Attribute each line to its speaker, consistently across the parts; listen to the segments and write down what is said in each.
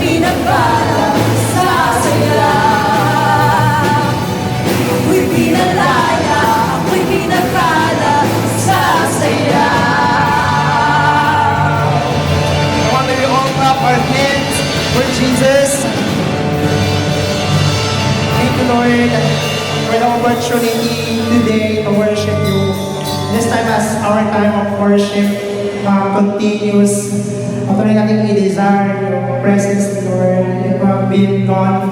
Speaker 1: pinagpala sa saya. Ako'y pinalaya, ako'y pinagpala sa saya.
Speaker 2: I want to all clap our hands for Jesus. Thank you, Lord, for the opportunity today to worship you. This time as our time of worship continues, patuloy natin i-desire your presence, Lord. You have been gone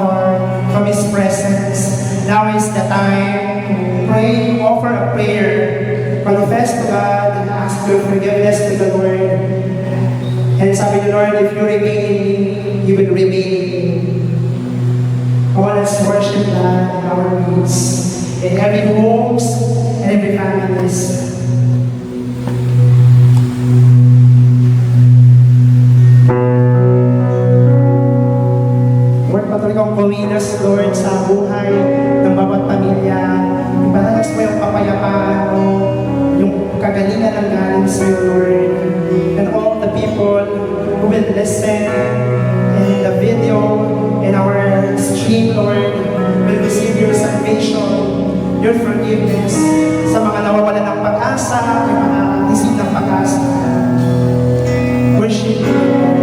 Speaker 2: from His presence. Now is the time to pray, offer a prayer, confess to God, and ask for forgiveness to the Lord. And sabi ni Lord, if you remain in me, He will remain in me. I want us to worship God in our midst, in every homes and every families. Lord, patuloy kang kumilos, Lord, sa buhay ng bawat pamilya. Ipalalas mo yung kapayapaan mo, yung kagalingan ng galing sa iyo, Lord. And all the people who will listen in the video, in our stream, Lord, will receive your salvation, your forgiveness. Sa mga nawawalan ng pag-asa, may mga isip ng pag-asa. Worship you, Lord.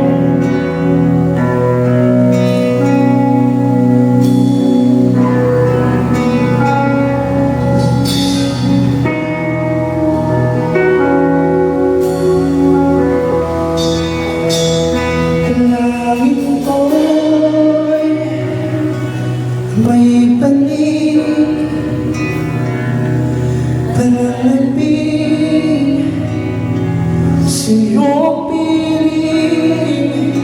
Speaker 2: May panig, pananabig sa iyong piling.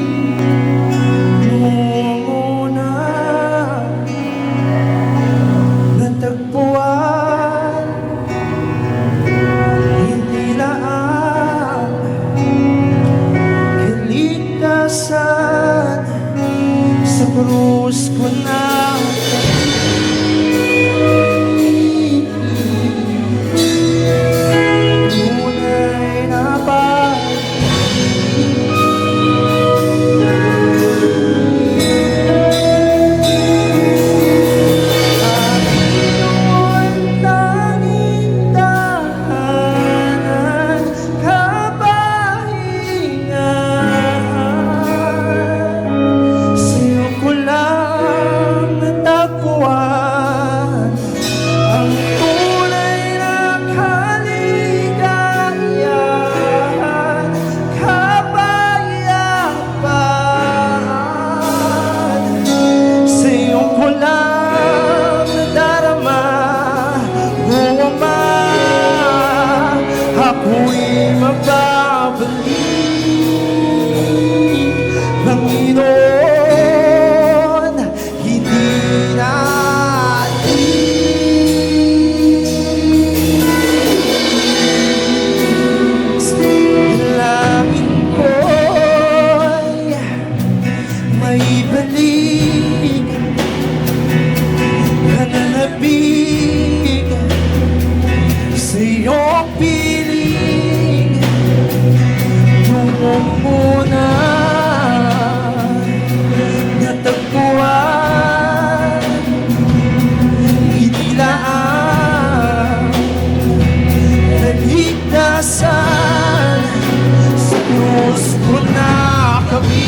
Speaker 2: Noong una natagpuan, hindi lang kaligtasan sa krus ko na. Ako'y magbabalik, Panginoon, hindi nais. Dalangin ko'y maibalik, pananabig sa iyong piling. Noong una natagpuan, hindi lang naligtasan sa krus ko na kami.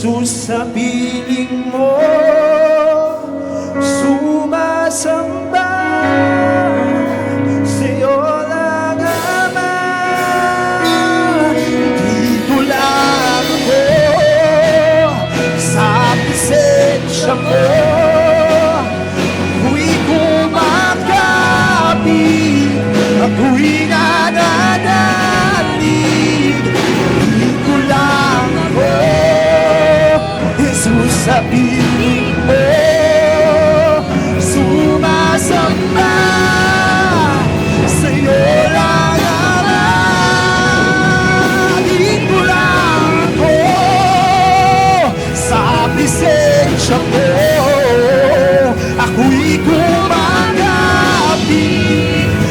Speaker 2: Jesus sa piling mo sumasamba. Sa'yo lang Ama, dito lang ako sa presensya mo. Ako'y kumakapit, ako'y nananalig. Dito lang ako, Jesus sa piling mo sumasamba. Sa'yo lang Ama, dito lang ako sa presensya mo. Ako'y kumakapit,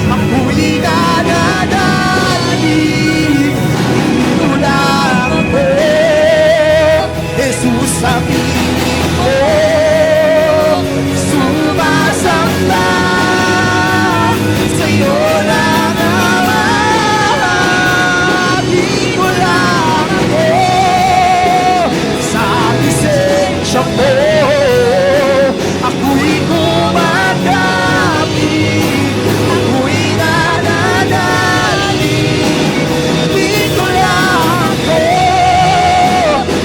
Speaker 2: ako'y nananalig. Dito lang ako, Jesus sa piling mo sumasamba. Sa'yo lang Ama, dito lang ako sa presensya mo. Ako'y kumakapit, ako'y nananalig. Dito lang ako,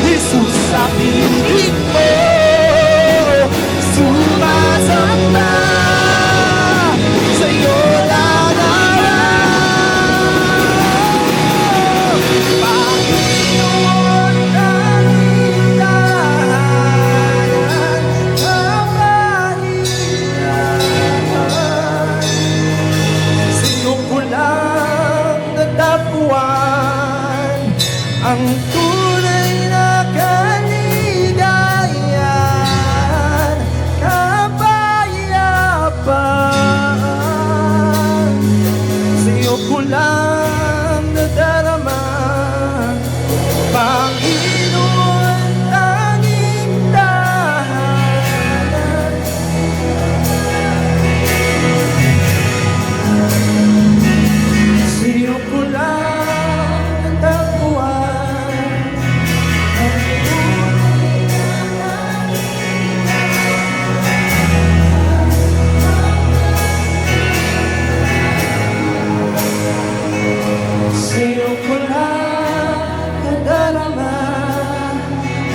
Speaker 2: Jesus sa piling mo sumasamba. Sa'yo lang Ama, Panginoon tanging dahanan, kapahingahan. Sa'yo ko lang natagpuan ang tunay na kaligayahan, kapayapaan. Sa'yo ko lang nadarama, Panginoon tanging dahanan. Sa'yo ko lang natagpuan ang tunay na kaligayahan. Sa'yo ko lang nadarama,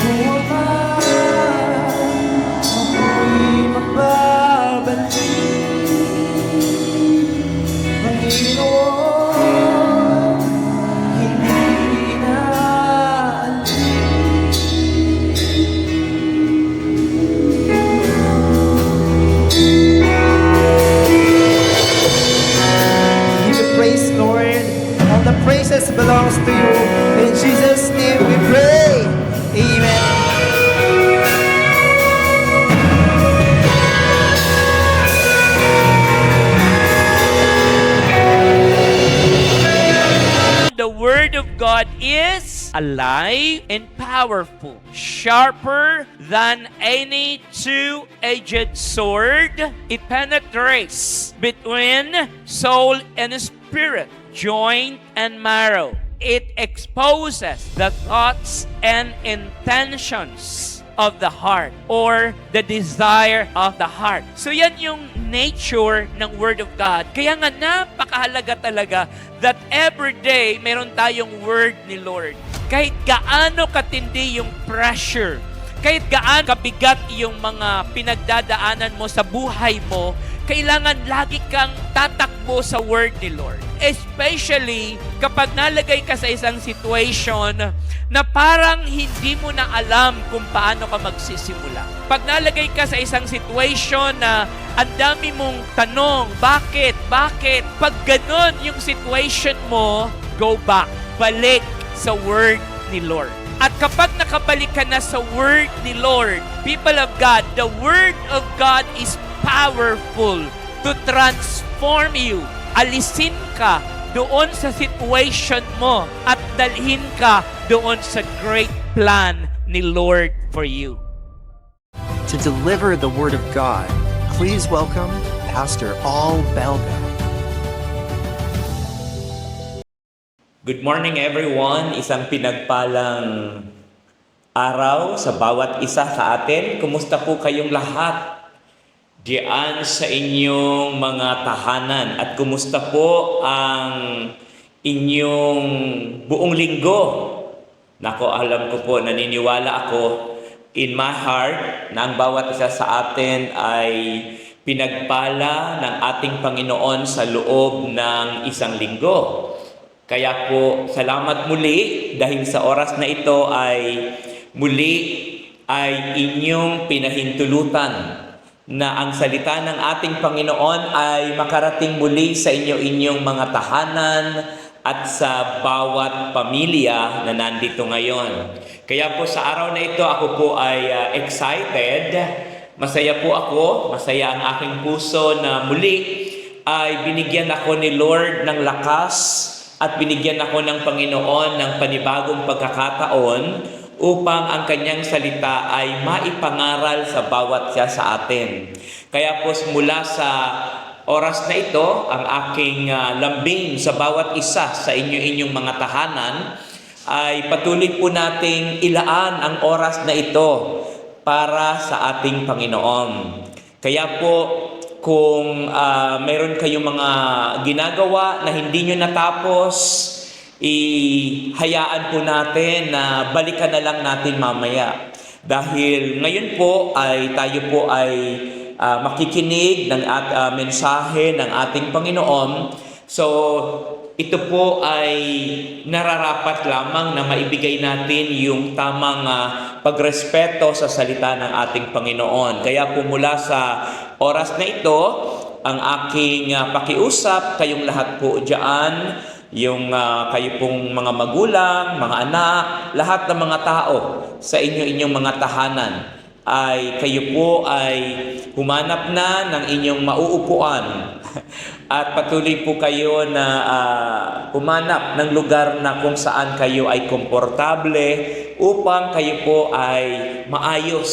Speaker 2: O Ama, ako'y magbabalik. Panginoon, hindi na Give you praise, Lord. All the praises belongs to you. In Jesus' name we pray. Amen.
Speaker 3: The Word of God is alive and powerful, sharper than any two-edged sword. It penetrates between soul and spirit, joint and marrow. It exposes the thoughts and intentions of the heart or the desire of the heart. So yan yung nature ng Word of God. Kaya nga napakahalaga talaga that every day meron tayong Word ni Lord. Kahit gaano katindi yung pressure, kahit gaano kabigat yung mga pinagdadaanan mo sa buhay mo, kailangan lagi kang tatakbo sa Word ni Lord. Especially kapag nalagay ka sa isang situation na parang hindi mo na alam kung paano ka magsisimula. Pag nalagay ka sa isang situation na ang dami mong tanong, bakit? Pag ganon yung situation mo, go back. Balik sa Word ni Lord. At kapag nakabalik ka na sa Word ni Lord, people of God, the Word of God is powerful to transform you. Alisin ka doon sa situation mo at dalhin ka doon sa great plan ni Lord for you.
Speaker 4: To deliver the Word of God, please welcome Pastor Al Belga.
Speaker 3: Good morning everyone. Isang pinagpalang araw sa bawat isa sa atin. Kumusta po kayong lahat diyan sa inyong mga tahanan? At kumusta po ang inyong buong linggo? Nako, alam ko po, naniniwala ako in my heart na ang bawat isa sa atin ay pinagpala ng ating Panginoon sa loob ng isang linggo. Kaya po, salamat muli dahil sa oras na ito ay muli ay inyong pinahintulutan na ang salita ng ating Panginoon ay makarating muli sa inyong mga tahanan at sa bawat pamilya na nandito ngayon. Kaya po sa araw na ito, ako po ay excited. Masaya po ako, masaya ang aking puso na muli ay binigyan ako ni Lord ng lakas at binigyan ako ng Panginoon ng panibagong pagkakataon upang ang kanyang salita ay maipangaral sa bawat siya sa atin. Kaya po mula sa oras na ito, ang aking lambing sa bawat isa sa inyong mga tahanan ay patuloy po nating ilaan ang oras na ito para sa ating Panginoon. Kaya po, kung mayroon kayong mga ginagawa na hindi nyo natapos, ihayaan po natin na balikan na lang natin mamaya. Dahil ngayon po ay tayo po ay makikinig ng mensahe ng ating Panginoon. So, ito po ay nararapat lamang na maibigay natin yung tamang pagrespeto sa salita ng ating Panginoon. Kaya po mula sa oras na ito, ang aking pakiusap, kayong lahat po dyan, yung kayo pong mga magulang, mga anak, lahat ng mga tao sa inyong mga tahanan, ay kayo po ay humanap na ng inyong mauupuan at patuloy po kayo na humanap ng lugar na kung saan kayo ay komportable upang kayo po ay maayos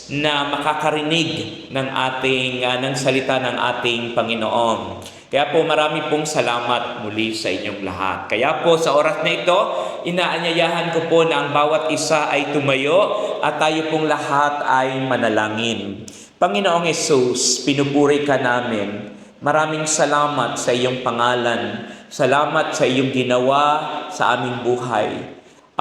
Speaker 3: na makakarinig ng salita ng ating Panginoon. Kaya po marami pong salamat muli sa inyong lahat. Kaya po sa oras na ito, inaanyayahan ko po na ang bawat isa ay tumayo at tayo pong lahat ay manalangin. Panginoong Hesus, pinupuri ka namin. Maraming salamat sa iyong pangalan. Salamat sa iyong ginawa sa aming buhay.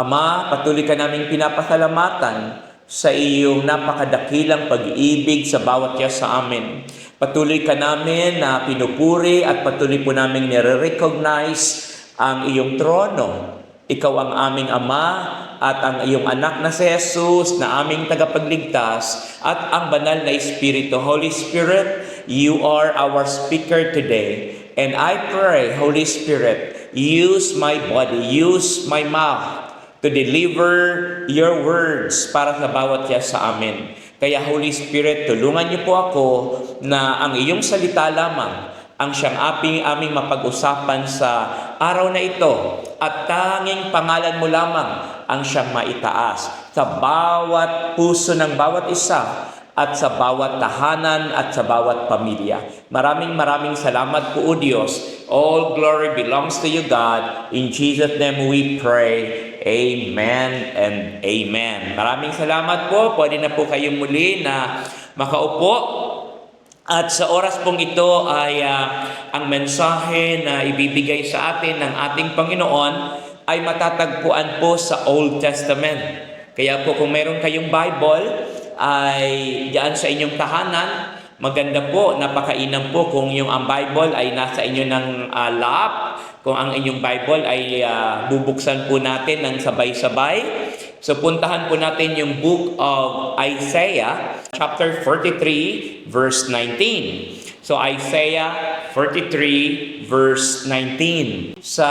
Speaker 3: Ama, patuloy ka naming pinapasalamatan sa iyong napakadakilang pag-ibig sa bawat isa sa amin. Patuloy ka namin na pinupuri at patuloy po namin nire-recognize ang iyong trono. Ikaw ang aming Ama at ang iyong anak na si Jesus na aming tagapagligtas at ang banal na Espiritu. Holy Spirit, you are our speaker today. And I pray, Holy Spirit, use my body, use my mouth to deliver your words para sa bawat isa sa amin. Kaya Holy Spirit, tulungan niyo po ako na ang iyong salita lamang ang siyang aming mapag-usapan sa araw na ito at tanging pangalan mo lamang ang siyang maitaas sa bawat puso ng bawat isa at sa bawat tahanan at sa bawat pamilya. Maraming salamat po, O Diyos. All glory belongs to you, God. In Jesus' name we pray. Amen and amen. Maraming salamat po. Pwede na po kayong muli na makaupo. At sa oras pong ito ay ang mensahe na ibibigay sa atin ng ating Panginoon ay matatagpuan po sa Old Testament. Kaya po kung meron kayong Bible ay diyan sa inyong tahanan, maganda po, napakainam po kung ang Bible ay nasa inyo ng lap. Kung ang inyong Bible ay bubuksan po natin ng sabay-sabay. So puntahan po natin yung book of Isaiah, chapter 43, verse 19. So Isaiah 43, verse 19 sa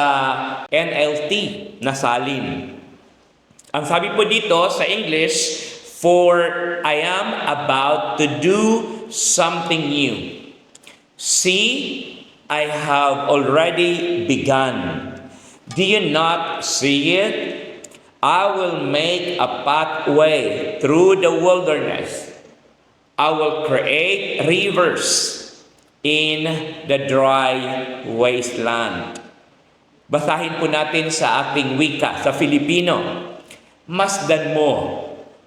Speaker 3: NLT na salin. Ang sabi po dito sa English, "For I am about to do something new. See, I have already begun. Do you not see it? I will make a pathway through the wilderness. I will create rivers in the dry wasteland." Basahin po natin sa ating wika, sa Filipino. Masdan mo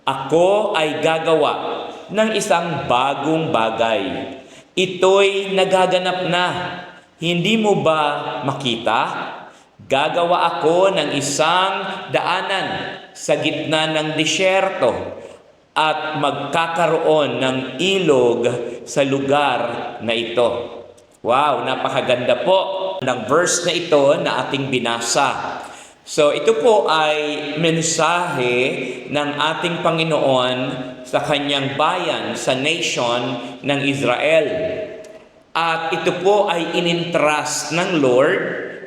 Speaker 3: Ako ay gagawa ng isang bagong bagay. Ito'y nagaganap na. Hindi mo ba makita? Gagawa ako ng isang daanan sa gitna ng disyerto at magkakaroon ng ilog sa lugar na ito. Wow, napakaganda po ng verse na ito na ating binasa. So ito po ay mensahe ng ating Panginoon sa kanyang bayan, sa nation ng Israel. At ito po ay inintrust ng Lord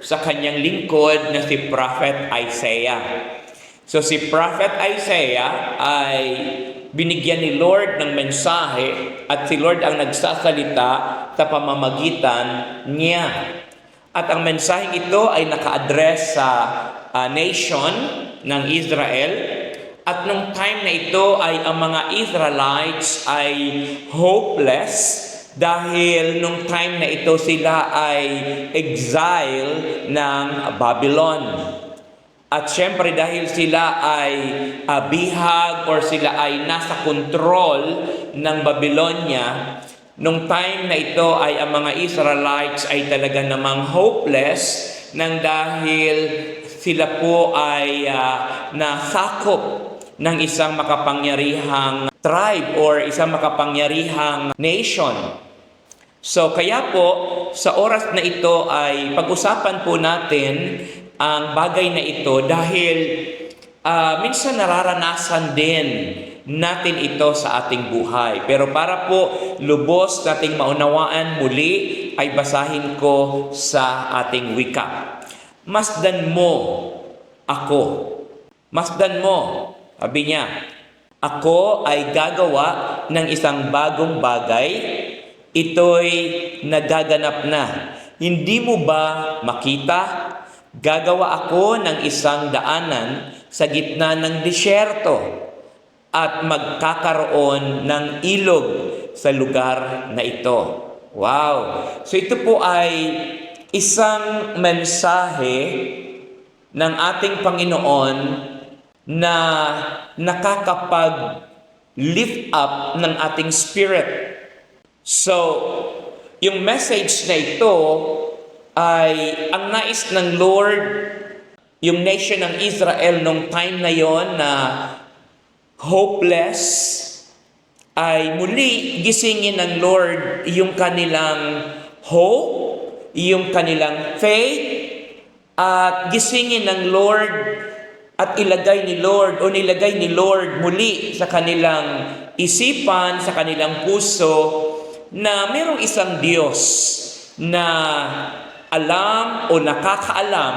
Speaker 3: sa kanyang lingkod na si Prophet Isaiah. So si Prophet Isaiah ay binigyan ni Lord ng mensahe at si Lord ang nagsasalita sa pamamagitan niya. At ang mensaheng ito ay naka-address sa nation ng Israel. At nung time na ito ay ang mga Israelites ay hopeless dahil nung time na ito sila ay exile ng Babylon. At syempre dahil sila ay bihag or sila ay nasa control ng Babylonia, nung time na ito ay ang mga Israelites ay talaga namang hopeless nang dahil sila po ay nasakop ng isang makapangyarihang tribe or isang makapangyarihang nation. So kaya po sa oras na ito ay pag-usapan po natin ang bagay na ito dahil minsan nararanasan din natin ito sa ating buhay. Pero para po lubos nating maunawaan muli ay basahin ko sa ating wika. Masdan mo ako. Masdan mo. Sabi niya, ako ay gagawa ng isang bagong bagay. Ito'y nagaganap na. Hindi mo ba makita? Gagawa ako ng isang daanan sa gitna ng disyerto at magkakaroon ng ilog sa lugar na ito. Wow! So ito po ay isang mensahe ng ating Panginoon na nakakapag-lift up ng ating spirit. So, yung message na ito ay ang nais ng Lord, yung nation ng Israel nung time na yon na hopeless, ay muli gisingin ng Lord yung kanilang hope, yung kanilang faith, at gisingin ng Lord at nilagay ni Lord muli sa kanilang isipan, sa kanilang puso, na mayroong isang Diyos na alam o nakakaalam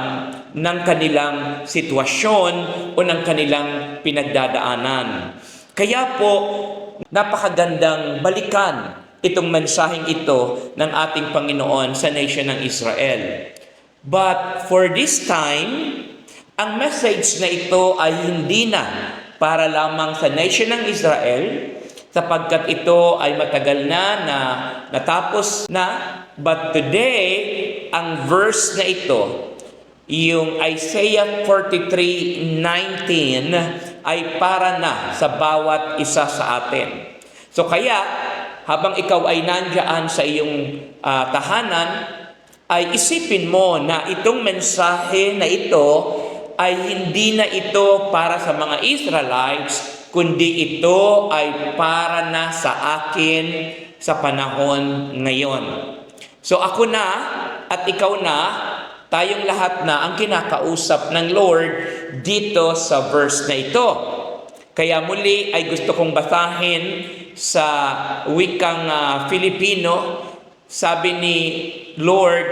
Speaker 3: ng kanilang sitwasyon o ng kanilang pinagdadaanan. Kaya po, napakagandang balikan itong mensaheng ito ng ating Panginoon sa nation ng Israel. But for this time, ang message na ito ay hindi na para lamang sa nation ng Israel, sapagkat ito ay matagal na natapos na. But today, ang verse na ito, yung Isaiah 43:19, ay para na sa bawat isa sa atin. So kaya, habang ikaw ay nandiyan sa iyong tahanan, ay isipin mo na itong mensahe na ito ay hindi na ito para sa mga Israelites, kundi ito ay para na sa akin sa panahon ngayon. So ako na at ikaw na, tayong lahat na ang kinakausap ng Lord dito sa verse na ito. Kaya muli ay gusto kong basahin sa wikang Filipino. Sabi ni Lord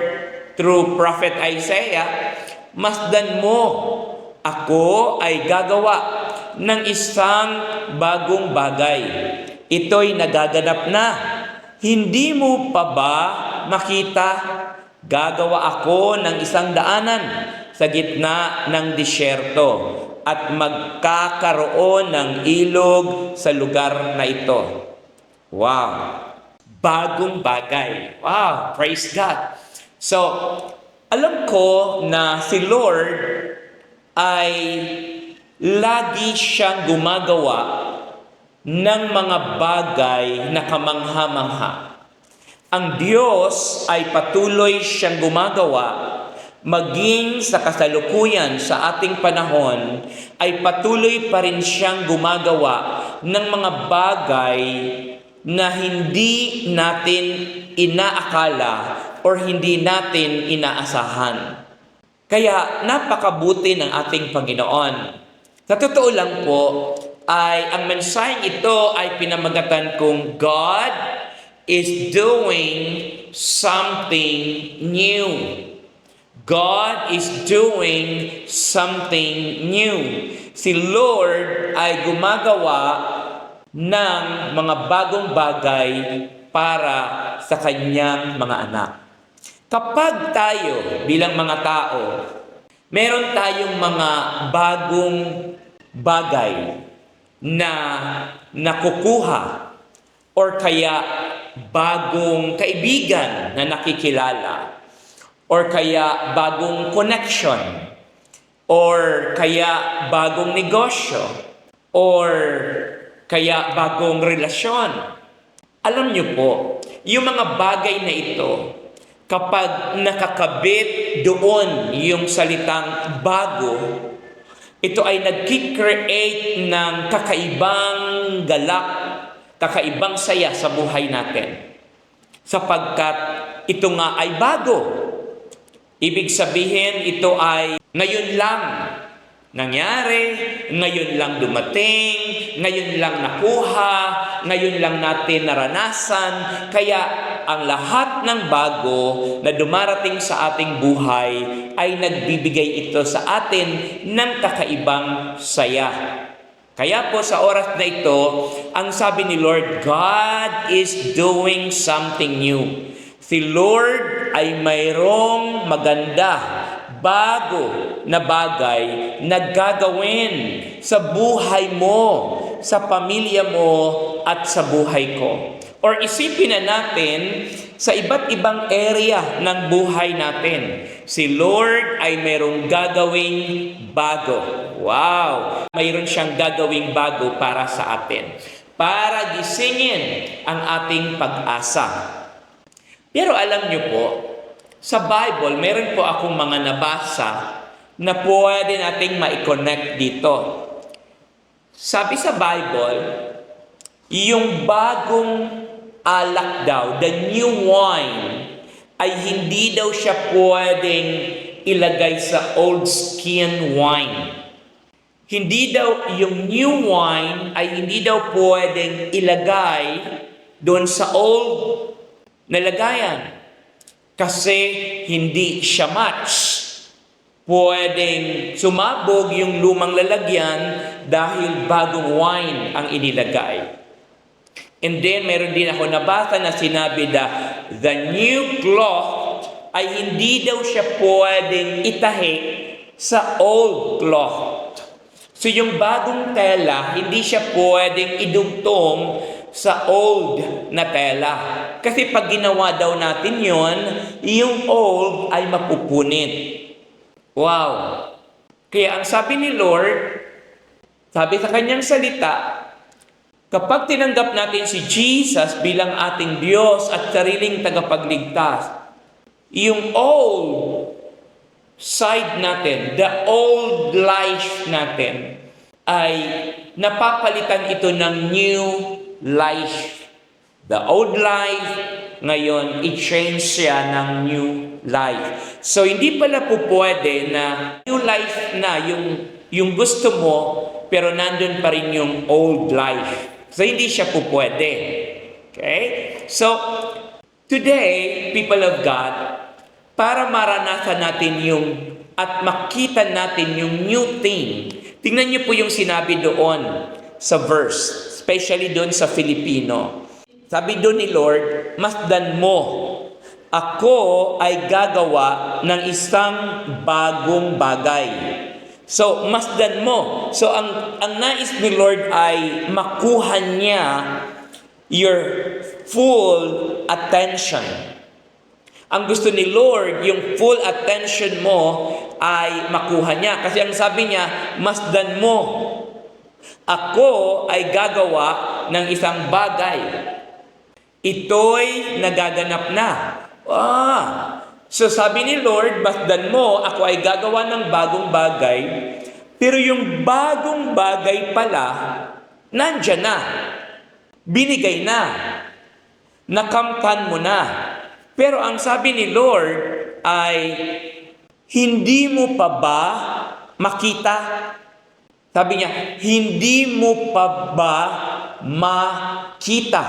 Speaker 3: through Prophet Isaiah, masdan mo, ako ay gagawa ng isang bagong bagay. Ito'y nagaganap na. Hindi mo pa ba makita? Gagawa ako ng isang daanan sa gitna ng disyerto at magkakaroon ng ilog sa lugar na ito. Wow! Bagong bagay. Wow! Praise God! So, alam ko na si Lord ay lagi siyang gumagawa ng mga bagay na kamangha-mangha. Ang Diyos ay patuloy siyang gumagawa, maging sa kasalukuyan sa ating panahon, ay patuloy pa rin siyang gumagawa ng mga bagay na hindi natin inaakala or hindi natin inaasahan. Kaya napakabuti ng ating Panginoon. Sa totoo lang po, ay ang mensaheng ito ay pinamagatan kong God is doing something new. God is doing something new. Si Lord ay gumagawa ng mga bagong bagay para sa kanyang mga anak. Kapag tayo bilang mga tao, meron tayong mga bagong bagay na nakukuha or kaya bagong kaibigan na nakikilala or kaya bagong connection or kaya bagong negosyo or kaya bagong relasyon. Alam niyo po, yung mga bagay na ito, kapag nakakabit doon yung salitang bago, ito ay nag-create ng kakaibang galak, kakaibang saya sa buhay natin. Sapagkat ito nga ay bago. Ibig sabihin, ito ay ngayon lang nangyari, ngayon lang dumating, ngayon lang nakuha, ngayon lang natin naranasan. Kaya ang lahat ng bago na dumarating sa ating buhay ay nagbibigay ito sa atin ng kakaibang saya. Kaya po sa oras na ito, ang sabi ni Lord, God is doing something new. Si Lord ay mayroong maganda, bago na bagay na gagawin sa buhay mo, sa pamilya mo, at sa buhay ko. Or isipin na natin sa iba't ibang area ng buhay natin. Si Lord ay mayroong gagawing bago. Wow! Mayroon siyang gagawing bago para sa atin. Para gisingin ang ating pag-asa. Pero alam niyo po, sa Bible, meron po akong mga nabasa na pwede nating ma-connect dito. Sabi sa Bible, yung bagong alak daw, the new wine, ay hindi daw siya pwedeng ilagay sa old skin wine. Hindi daw, yung new wine ay hindi daw pwedeng ilagay doon sa old na lagayan. Kasi hindi siya match. Pwedeng sumabog yung lumang lalagyan dahil bagong wine ang inilagay. And then, meron din ako nabasa na sinabi na the new cloth ay hindi daw siya pwedeng itahi sa old cloth. So, yung bagong tela, hindi siya pwedeng idugtong sa old na tela. Kasi pag ginawa daw natin yon, yung old ay mapupunit. Wow! Kaya ang sabi ni Lord, sabi sa kanyang salita, kapag tinanggap natin si Jesus bilang ating Diyos at sariling tagapagligtas, yung old side natin, the old life natin, ay napapalitan ito ng new life. The old life, ngayon, i-change siya ng new life. So, hindi pala po pwede na new life na yung gusto mo, pero nandun pa rin yung old life. So, hindi siya po pwede. Okay? So, today, people of God, para maranasan natin at makita natin yung new thing, tingnan niyo po yung sinabi doon sa verse, especially doon sa Filipino. Sabi doon ni Lord, masdan mo, ako ay gagawa ng isang bagong bagay. So, masdan mo. So, ang nais ni Lord ay makuha niya your full attention. Ang gusto ni Lord, yung full attention mo ay makuha niya. Kasi ang sabi niya, masdan mo. Ako ay gagawa ng isang bagay, ito'y nagaganap na. So sabi ni Lord, masdan mo, ako ay gagawa ng bagong bagay, pero yung bagong bagay pala, nandyan na. Binigay na. Nakamtan mo na. Pero ang sabi ni Lord ay, hindi mo pa ba makita? Sabi niya, hindi mo pa ba makita?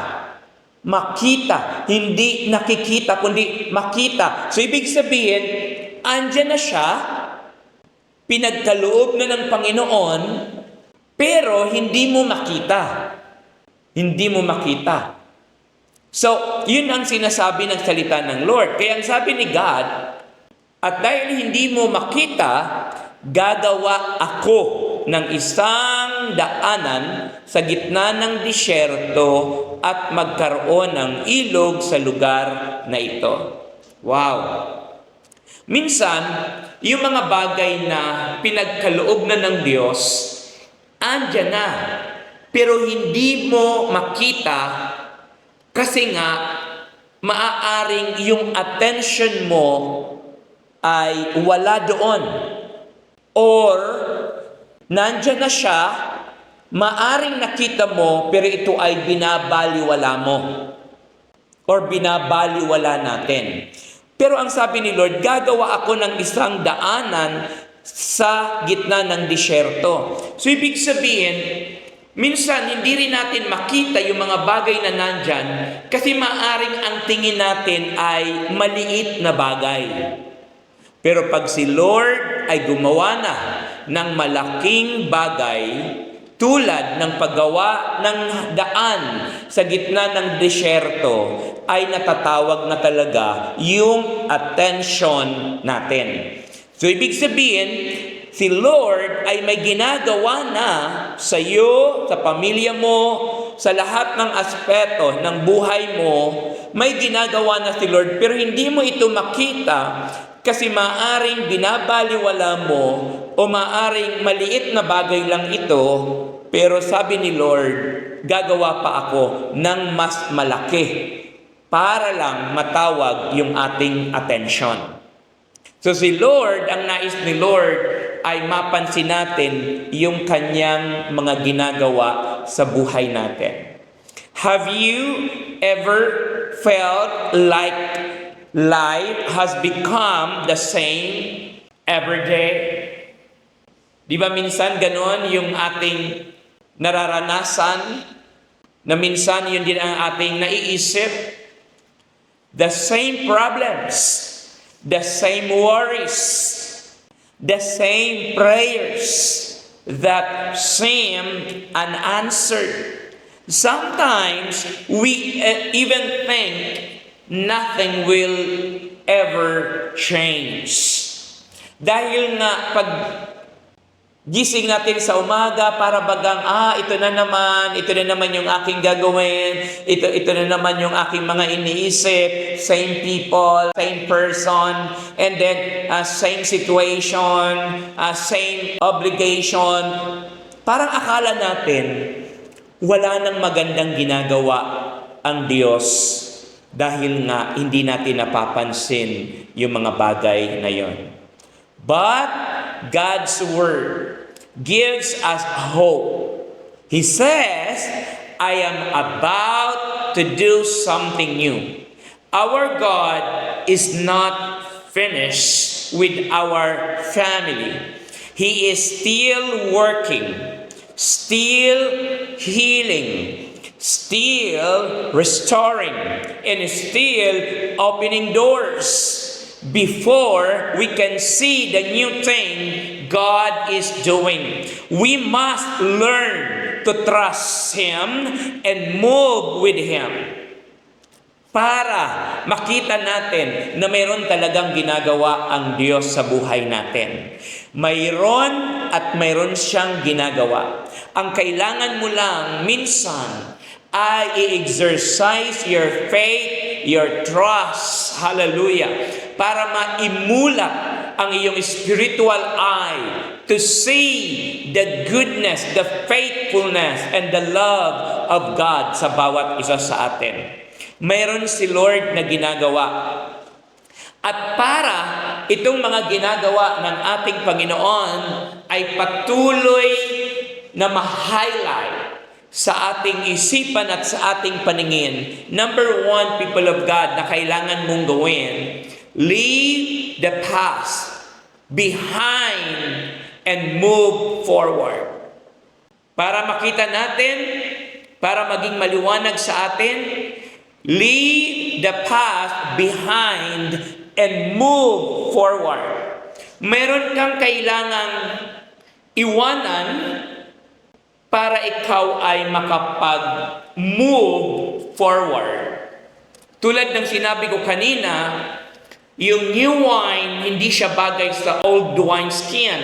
Speaker 3: Makita, hindi nakikita, kundi makita. So, ibig sabihin, andyan na siya, pinagkaloob na ng Panginoon, pero hindi mo makita. Hindi mo makita. So, yun ang sinasabi ng salita ng Lord. Kaya ang sabi ni God, at dahil hindi mo makita, gagawa ako ng isang daanan sa gitna ng disyerto at magkaroon ng ilog sa lugar na ito. Wow! Minsan, yung mga bagay na pinagkaloob na ng Diyos, andyan na. Pero hindi mo makita kasi nga, maaaring yung attention mo ay wala doon. Or, nandyan na siya, maaring nakita mo, pero ito ay binabaliwala mo. Or binabaliwala natin. Pero ang sabi ni Lord, gagawa ako ng isang daanan sa gitna ng disyerto. So, ibig sabihin, minsan hindi rin natin makita yung mga bagay na nandyan kasi maaring ang tingin natin ay maliit na bagay. Pero pag si Lord ay gumawa na ng malaking bagay, tulad ng paggawa ng daan sa gitna ng disyerto, ay natatawag na talaga yung attention natin. So, ibig sabihin, si Lord ay may ginagawa na sa iyo, sa pamilya mo, sa lahat ng aspeto ng buhay mo, may ginagawa na si Lord, pero hindi mo ito makita kasi maaring binabaliwala mo o maaring maliit na bagay lang ito, pero sabi ni Lord, gagawa pa ako ng mas malaki para lang matawag yung ating atensyon. So si Lord, ang nais ni Lord ay mapansin natin yung kanyang mga ginagawa sa buhay natin. Have you ever felt like life has become the same every day? Di ba minsan ganon yung ating nararanasan, na minsan yun din ang ating naiisip? The same problems, the same worries, the same prayers that seem unanswered. Sometimes we even think nothing will ever change. Dahil nga pag gising natin sa umaga para bagang, ito na naman yung aking gagawin, ito na naman yung aking mga iniisip, same people, same person, and then same situation, same obligation. Parang akala natin, wala nang magandang ginagawa ang Diyos dahil nga hindi natin napapansin yung mga bagay na yon. But God's Word gives us hope. He says, I am about to do something new. Our God is not finished with our family. He is still working, still healing, still restoring, and still opening doors before we can see the new thing God is doing. We must learn to trust Him and move with Him para makita natin na mayroon talagang ginagawa ang Diyos sa buhay natin. Mayroon at mayroon siyang ginagawa. Ang kailangan mo lang minsan ay i-exercise your faith, your trust, hallelujah, para maimulat ang iyong spiritual eye to see the goodness, the faithfulness, and the love of God sa bawat isa sa atin. Mayroon si Lord na ginagawa. At para itong mga ginagawa ng ating Panginoon ay patuloy na ma-highlight sa ating isipan at sa ating paningin. Number one, people of God, na kailangan mong gawin, leave the past behind and move forward. Para makita natin, para maging maliwanag sa atin, leave the past behind and move forward. Meron kang kailangang iwanan para ikaw ay makapag-move forward. Tulad ng sinabi ko kanina, yung new wine, hindi siya bagay sa old wineskin.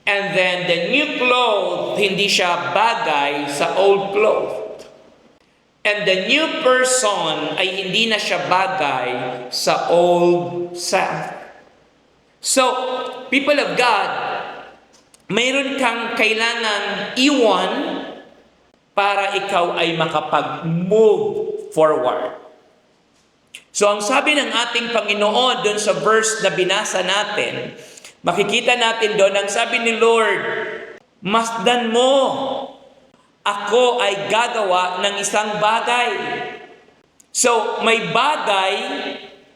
Speaker 3: And then the new cloth, hindi siya bagay sa old cloth. And the new person ay hindi na siya bagay sa old self. So, people of God, mayroon kang kailangan iwan para ikaw ay makapag-move forward. So, ang sabi ng ating Panginoon doon sa verse na binasa natin, makikita natin doon, ang sabi ni Lord, masdan mo, ako ay gagawa ng isang bagay. So, may bagay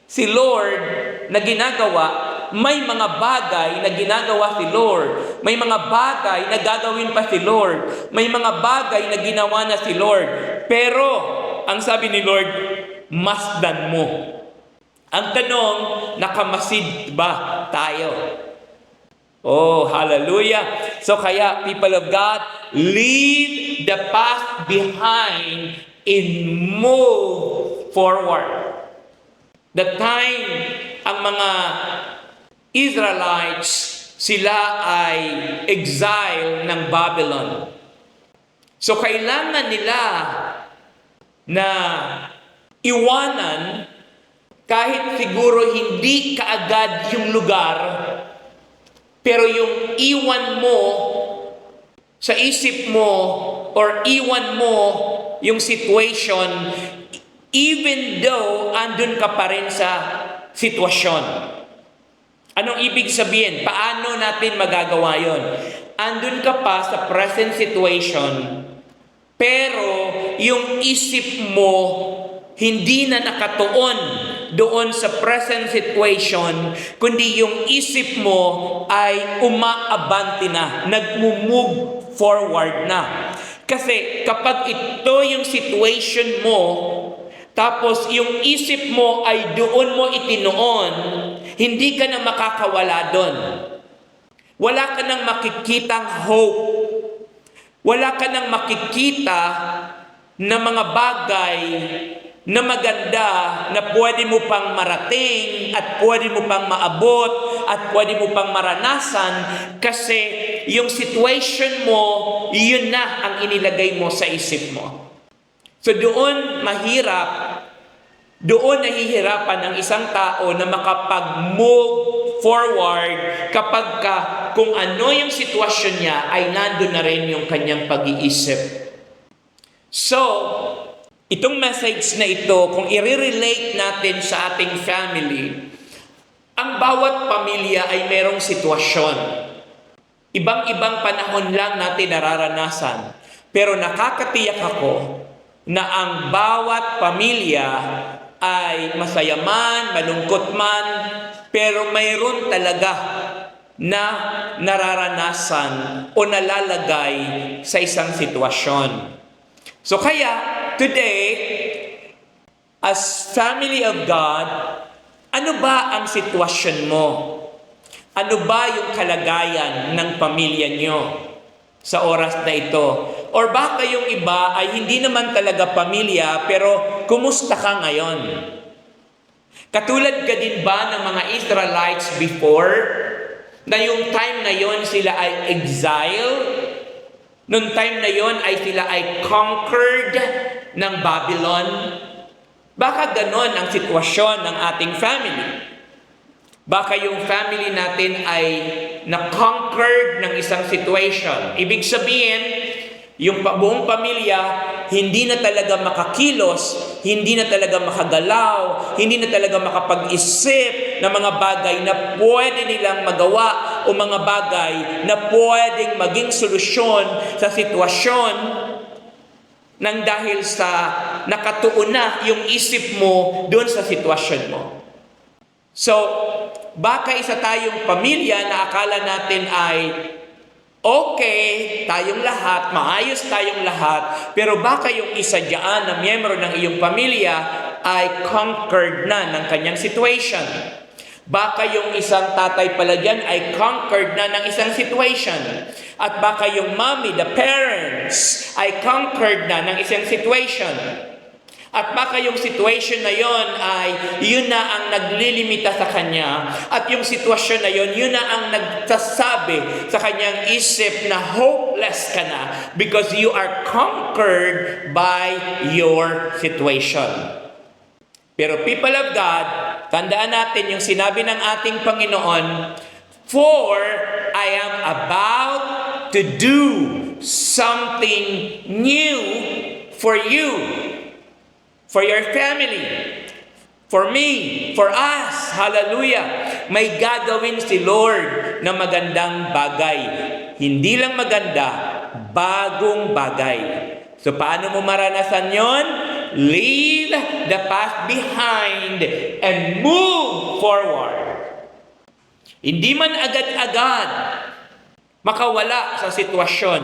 Speaker 3: si Lord na ginagawa, may mga bagay na ginagawa si Lord. May mga bagay na gagawin pa si Lord. May mga bagay na ginawa na si Lord. Pero, ang sabi ni Lord, masdan mo. Ang tanong, nakamasid ba tayo? Oh, hallelujah. So kaya, people of God, leave the past behind and move forward. The time ang mga Israelites, sila ay exile ng Babylon. So kailangan nila na iwanan kahit siguro hindi kaagad yung lugar, pero yung iwan mo sa isip mo or iwan mo yung situation, even though andun ka pa rin sa sitwasyon. Anong ibig sabihin? Paano natin magagawa yon? Andun ka pa sa present situation, pero yung isip mo hindi na nakatuon doon sa present situation, kundi yung isip mo ay umaabante na, nag-move forward na. Kasi kapag ito yung situation mo, tapos yung isip mo ay doon mo itinoon, hindi ka na makakawala doon. Wala ka nang makikitang hope. Wala ka nang makikita na mga bagay na maganda na pwede mo pang marating at pwede mo pang maabot at pwede mo pang maranasan kasi yung situation mo, yun na ang inilagay mo sa isip mo. So doon nahihirapan ang isang tao na makapag-move forward kapag kung ano yung sitwasyon niya ay nandun na rin yung kanyang pag-iisip. So, itong message na ito, kung i-relate natin sa ating family, ang bawat pamilya ay merong sitwasyon. Ibang-ibang panahon lang natin nararanasan. Pero nakakatiyak ako na ang bawat pamilya ay masaya man, malungkot man, pero mayroon talaga na nararanasan o nalalagay sa isang sitwasyon. So kaya, today, as family of God, ano ba ang sitwasyon mo? Ano ba yung kalagayan ng pamilya nyo sa oras na ito? Or baka yung iba ay hindi naman talaga pamilya, pero kumusta ka ngayon? Katulad ka din ba ng mga Israelites before, na yung time na yon sila ay exile? Noong time na yon ay sila ay conquered ng Babylon? Baka ganon ang sitwasyon ng ating family. Baka yung family natin ay na-conquered ng isang situation. Ibig sabihin, Yung buong pamilya, hindi na talaga makakilos, hindi na talaga makagalaw, hindi na talaga makapag-isip ng mga bagay na pwede nilang magawa o mga bagay na pwedeng maging solusyon sa sitwasyon nang dahil sa nakatuon na yung isip mo doon sa sitwasyon mo. So, baka isa tayong pamilya na akala natin ay okay, tayong lahat, maayos tayong lahat, pero baka yung isa dyan na miyembro ng iyong pamilya ay conquered na ng kanyang situation. Baka yung isang tatay pala dyan ay conquered na ng isang situation. At baka yung mommy, the parents, ay conquered na ng isang situation. At baka yung situation na yon ay yun na ang naglilimita sa kanya. At yung sitwasyon na yon, yun na ang nagsasabi sa kanyang isip na hopeless ka na because you are conquered by your situation. Pero people of God, tandaan natin yung sinabi ng ating Panginoon, for I am about to do something new for you, for your family, for me, for us. Hallelujah! May gagawin si Lord na magandang bagay. Hindi lang maganda, bagong bagay. So paano mo maranasan yon? Leave the past behind and move forward. Hindi man agad-agad makawala sa sitwasyon,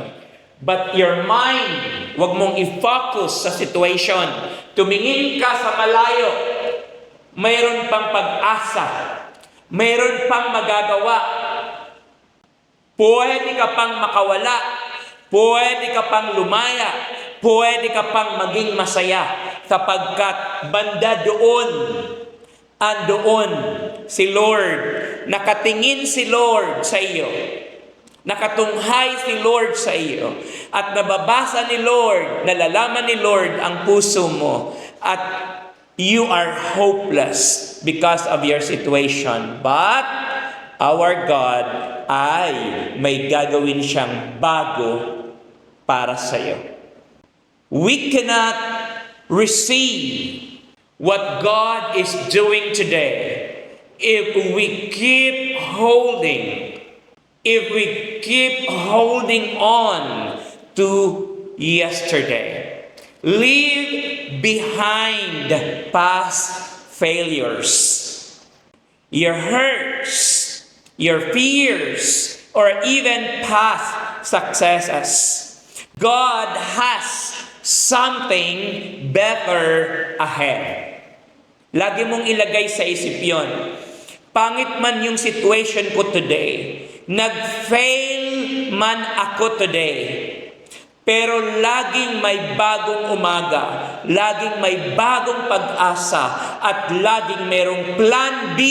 Speaker 3: but your mind, wag mong i-focus sa situation. Tumingin ka sa malayo. Mayroon pang pag-asa. Mayroon pang magagawa. Pwede ka pang makawala. Pwede ka pang lumaya. Pwede ka pang maging masaya sapagkat banda doon, andoon si Lord. Nakatingin si Lord sa iyo. Nakatunghay si Lord sa iyo. At nababasa ni Lord, nalalaman ni Lord ang puso mo. At you are hopeless because of your situation. But our God ay may gagawin siyang bago para sa iyo. We cannot receive what God is doing today if we keep holding on to yesterday. Leave behind past failures, your hurts, your fears, or even past successes. God has something better ahead. Lagi mong ilagay sa isip yon. Pangit man yung situation ko today, nag-fail man ako today, pero laging may bagong umaga, laging may bagong pag-asa, at laging merong plan B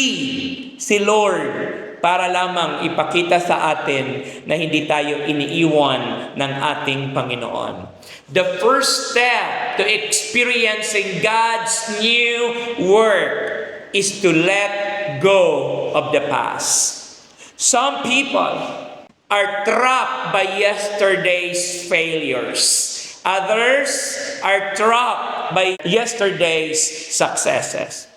Speaker 3: si Lord para lamang ipakita sa atin na hindi tayo iniiwan ng ating Panginoon. The first step to experiencing God's new work is to let go of the past. Some people are trapped by yesterday's failures. Others are trapped by yesterday's successes.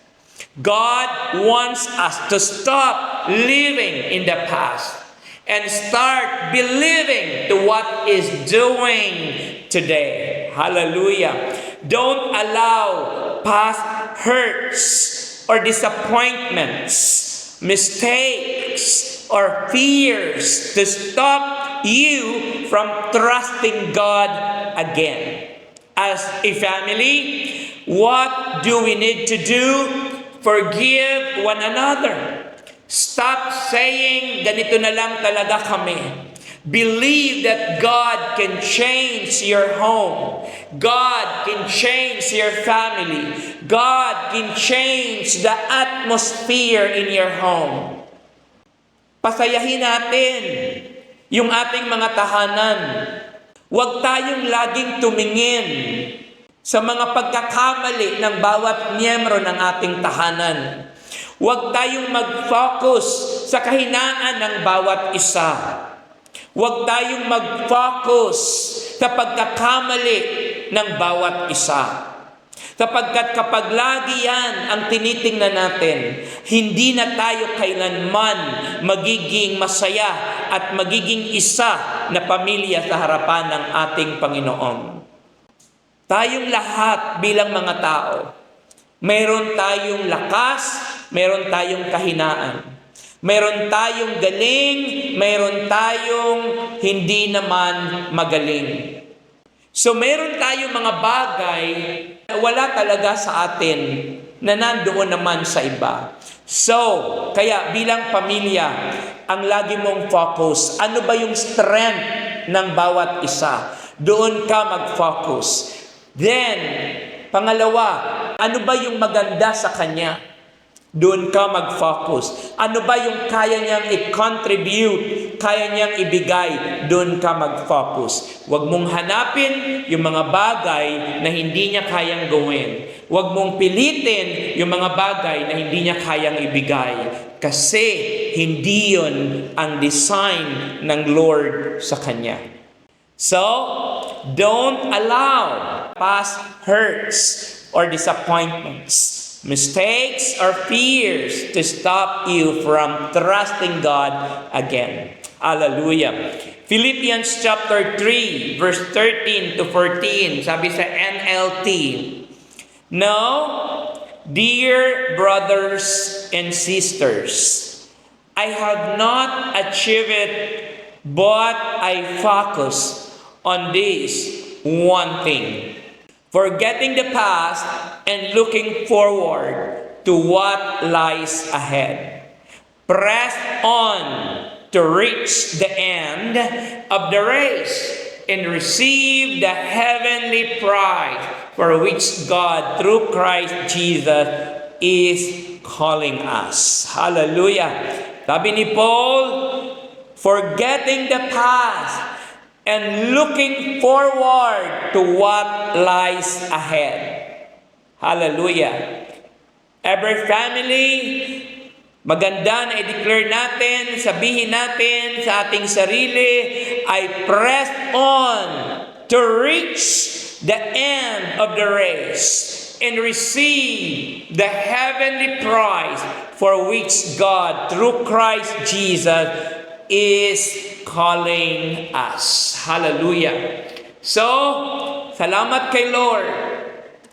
Speaker 3: God wants us to stop living in the past and start believing to what is doing today. Hallelujah. Don't allow past hurts or disappointments, mistakes, or fears to stop you from trusting God again. As a family, what do we need to do? Forgive one another. Stop saying, ganito na lang talaga kami. Believe that God can change your home. God can change your family. God can change the atmosphere in your home. Pasayahin natin yung ating mga tahanan. Huwag tayong laging tumingin sa mga pagkakamali ng bawat miyembro ng ating tahanan. Huwag tayong mag-focus sa kahinaan ng bawat isa. Huwag tayong mag-focus sa pagkakamali ng bawat isa. Kapag lagi yan ang tinitingnan natin, hindi na tayo kailanman magiging masaya at magiging isa na pamilya sa harapan ng ating Panginoon. Tayong lahat bilang mga tao, mayroon tayong lakas, mayroon tayong kahinaan. Mayroon tayong galing, mayroon tayong hindi naman magaling. So meron tayong mga bagay na wala talaga sa atin na nandoon naman sa iba. So, kaya bilang pamilya, ang lagi mong focus, ano ba yung strength ng bawat isa? Doon ka mag-focus. Then, pangalawa, ano ba yung maganda sa kanya? Doon ka mag-focus. Ano ba yung kaya niyang i-contribute, kaya niyang ibigay, doon ka mag-focus. Huwag mong hanapin yung mga bagay na hindi niya kayang gawin. Huwag mong pilitin yung mga bagay na hindi niya kayang ibigay. Kasi hindi yun ang design ng Lord sa kanya. So, don't allow past hurts or disappointments, mistakes or fears to stop you from trusting God again. Hallelujah. Philippians chapter 3, verse 13 to 14, sabi sa NLT, "Now, dear brothers and sisters, I have not achieved it, but I focus on this one thing, forgetting the past and looking forward to what lies ahead. Press on to reach the end of the race and receive the heavenly prize for which God, through Christ Jesus, is calling us." Hallelujah. Sabi ni Paul, forgetting the past and looking forward to what lies ahead. Hallelujah. Every family, maganda na i-declare natin, sabihin natin sa ating sarili, I press on to reach the end of the race and receive the heavenly prize for which God, through Christ Jesus, is calling us. Hallelujah. So, salamat kay Lord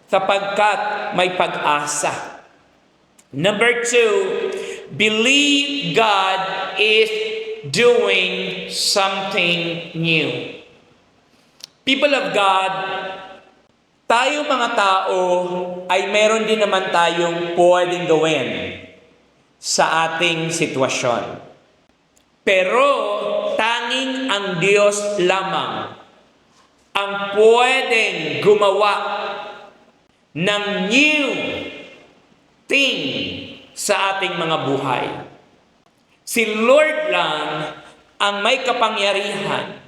Speaker 3: sapagkat may pag-asa. Number 2, believe God is doing something new. People of God, tayo mga tao ay meron din naman tayong pwedeng gawin sa ating sitwasyon. Pero tanging ang Diyos lamang ang pwedeng gumawa ng new thing sa ating mga buhay. Si Lord lang ang may kapangyarihan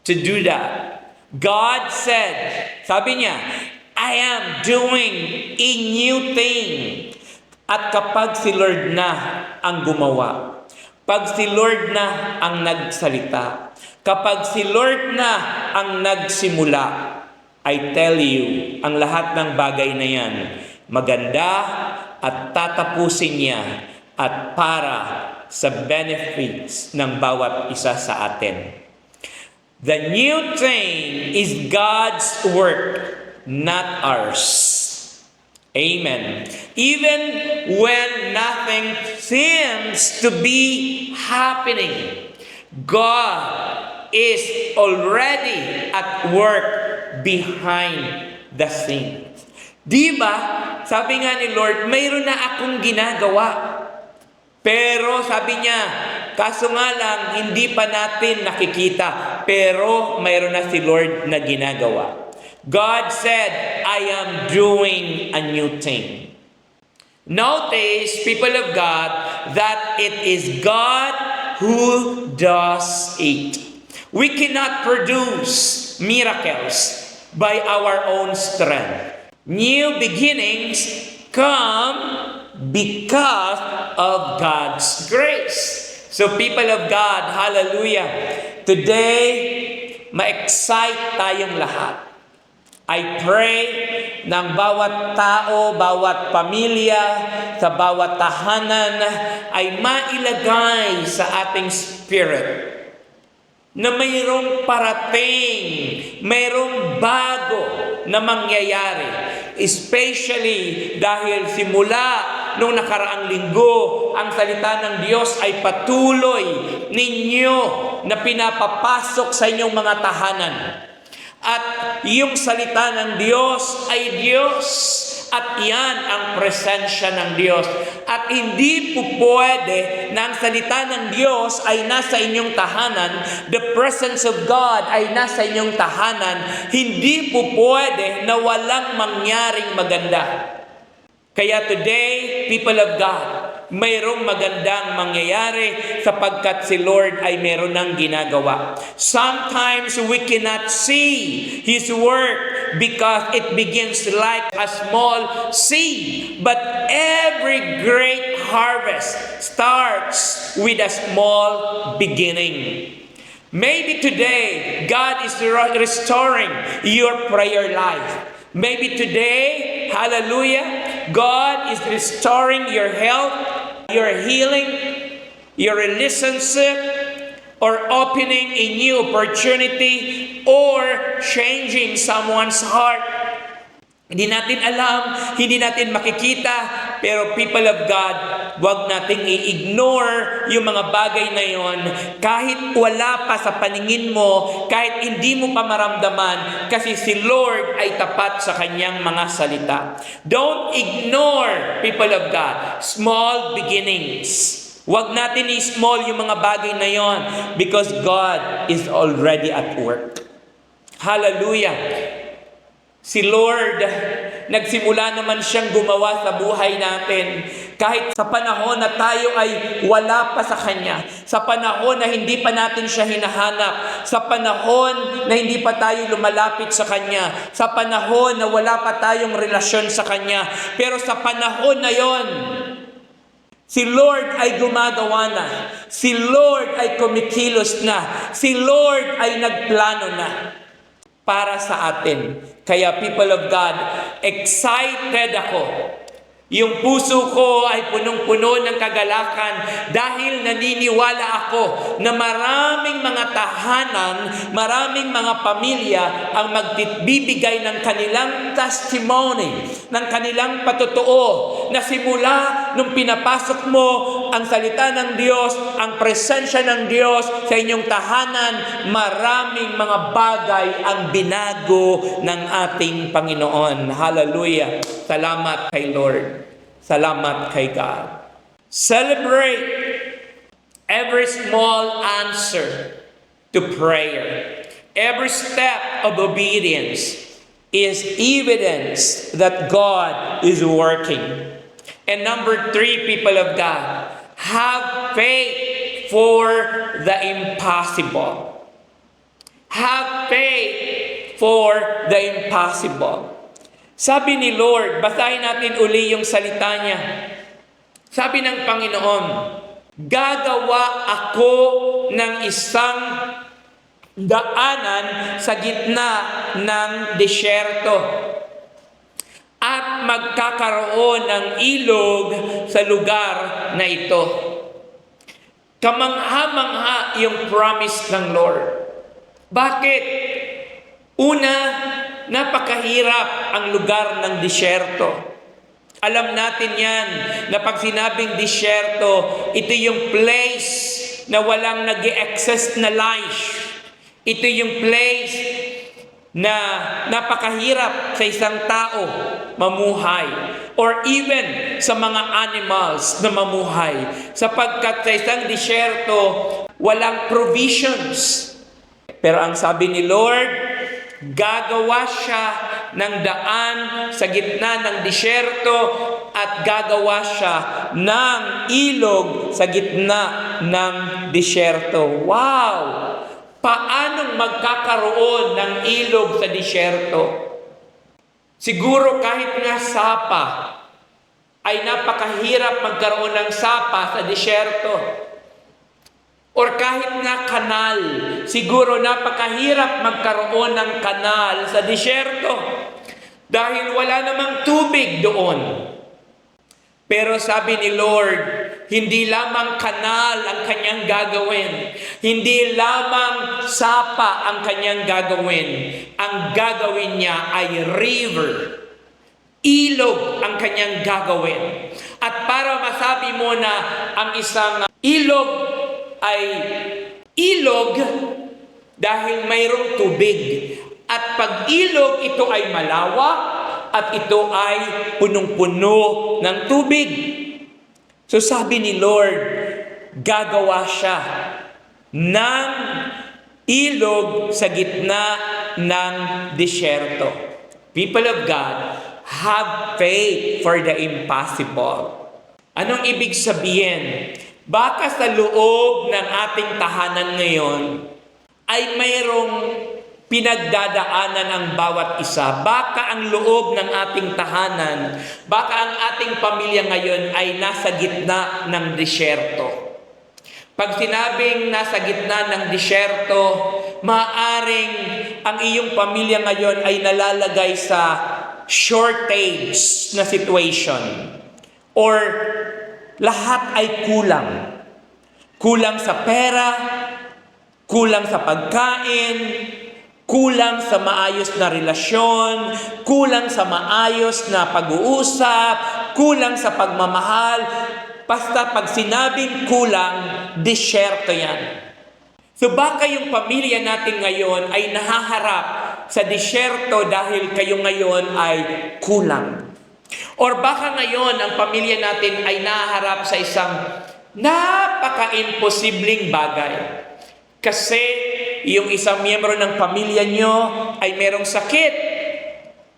Speaker 3: to do that. God said, sabi niya, I am doing a new thing. At kapag si Lord na ang gumawa, pag si Lord na ang nagsalita, kapag si Lord na ang nagsimula, I tell you, ang lahat ng bagay na yan, maganda at tatapusin niya at para sa benefits ng bawat isa sa atin. The new thing is God's work, not ours. Amen. Even when nothing seems to be happening, God is already at work behind the scenes. Di ba? Sabi nga ni Lord, mayroon na akong ginagawa. Pero sabi niya, kaso nga lang, hindi pa natin nakikita. Pero mayroon na si Lord na ginagawa. God said, I am doing a new thing. Notice, people of God, that it is God who does it. We cannot produce miracles by our own strength. New beginnings come because of God's grace. So people of God, hallelujah. Today, ma-excite tayong lahat. I pray ng bawat tao, bawat pamilya, sa bawat tahanan ay mailagay sa ating spirit na mayroong parating, mayroong bago na mangyayari. Especially dahil simula nung nakaraang linggo, ang salita ng Diyos ay patuloy ninyo na pinapapasok sa inyong mga tahanan. At yung salita ng Diyos ay Diyos. At yan ang presensya ng Diyos. At hindi po pwede na ang salita ng Diyos ay nasa inyong tahanan, the presence of God ay nasa inyong tahanan, hindi po pwede na walang mangyaring maganda. Kaya today, people of God, mayroong magandang mangyayari sapagkat si Lord ay mayroon ng ginagawa. Sometimes we cannot see His work because it begins like a small seed. But every great harvest starts with a small beginning. Maybe today, God is restoring your prayer life. Maybe today, hallelujah, God is restoring your health, your healing, your relationship, or opening a new opportunity, or changing someone's heart. Hindi natin alam, hindi natin makikita, pero people of God, wag nating i-ignore yung mga bagay na yon kahit wala pa sa paningin mo, kahit hindi mo pa maramdaman, kasi si Lord ay tapat sa kanyang mga salita. Don't ignore, people of God, small beginnings. Wag natin i-small yung mga bagay na yon because God is already at work. Hallelujah! Si Lord, nagsimula naman siyang gumawa sa buhay natin. Kahit sa panahon na tayo ay wala pa sa Kanya, sa panahon na hindi pa natin siya hinahanap, sa panahon na hindi pa tayo lumalapit sa Kanya, sa panahon na wala pa tayong relasyon sa Kanya. Pero sa panahon na yon, si Lord ay gumagawa na. Si Lord ay kumikilos na. Si Lord ay nagplano na para sa atin. Kaya people of God, excited ako. Yung puso ko ay punong-puno ng kagalakan dahil naniniwala ako na maraming mga tahanan, maraming mga pamilya ang magbibigay ng kanilang testimony, ng kanilang patotoo na simula nung pinapasok mo ang salita ng Diyos, ang presensya ng Diyos sa inyong tahanan, maraming mga bagay ang binago ng ating Panginoon. Hallelujah! Salamat kay Lord. Salamat kay God. Celebrate every small answer to prayer. Every step of obedience is evidence that God is working. And number 3, people of God, have faith for the impossible. Have faith for the impossible. Sabi ni Lord, basahin natin uli yung salita niya. Sabi ng Panginoon, gagawa ako ng isang daanan sa gitna ng disyerto at magkakaroon ng ilog sa lugar na ito. Kamangha-mangha yung promise ng Lord. Bakit? Una, napakahirap ang lugar ng disyerto. Alam natin yan, na pag sinabing disyerto, ito yung place na walang nag-e-exist na life. Ito yung place na napakahirap sa isang tao mamuhay. Or even sa mga animals na mamuhay. Sapagkat sa isang disyerto, walang provisions. Pero ang sabi ni Lord, gagawa siya ng daan sa gitna ng disyerto at gagawa siya ng ilog sa gitna ng disyerto. Wow! Paanong magkakaroon ng ilog sa disyerto? Siguro kahit nga sapa ay napakahirap magkaroon ng sapa sa disyerto. Or kahit nga kanal, siguro napakahirap magkaroon ng kanal sa disyerto dahil wala namang tubig doon. Pero sabi ni Lord, hindi lamang kanal ang kanyang gagawin. Hindi lamang sapa ang kanyang gagawin. Ang gagawin niya ay river. Ilog ang kanyang gagawin. At para masabi mo na ang isang ilog ay ilog dahil mayroong tubig. At pag ilog, ito ay malawak at ito ay punong-puno ng tubig. So sabi ni Lord, gagawa siya ng ilog sa gitna ng disyerto. People of God, have faith for the impossible. Anong ibig sabihin? Baka sa loob ng ating tahanan ngayon ay mayroong pinagdadaanan ang bawat isa. Baka ang loob ng ating tahanan, baka ang ating pamilya ngayon ay nasa gitna ng disyerto. Pag sinabing nasa gitna ng disyerto, maaring ang iyong pamilya ngayon ay nalalagay sa shortage na situation. Or lahat ay kulang. Kulang sa pera, kulang sa pagkain, kulang sa maayos na relasyon, kulang sa maayos na pag-uusap, kulang sa pagmamahal. Basta pag sinabing kulang, disyerto yan. So baka yung pamilya natin ngayon ay nahaharap sa disyerto dahil kayo ngayon ay kulang. Or baka ngayon ang pamilya natin ay nahaharap sa isang napaka-imposibleng bagay. Kasi yung isang miyembro ng pamilya nyo ay merong sakit.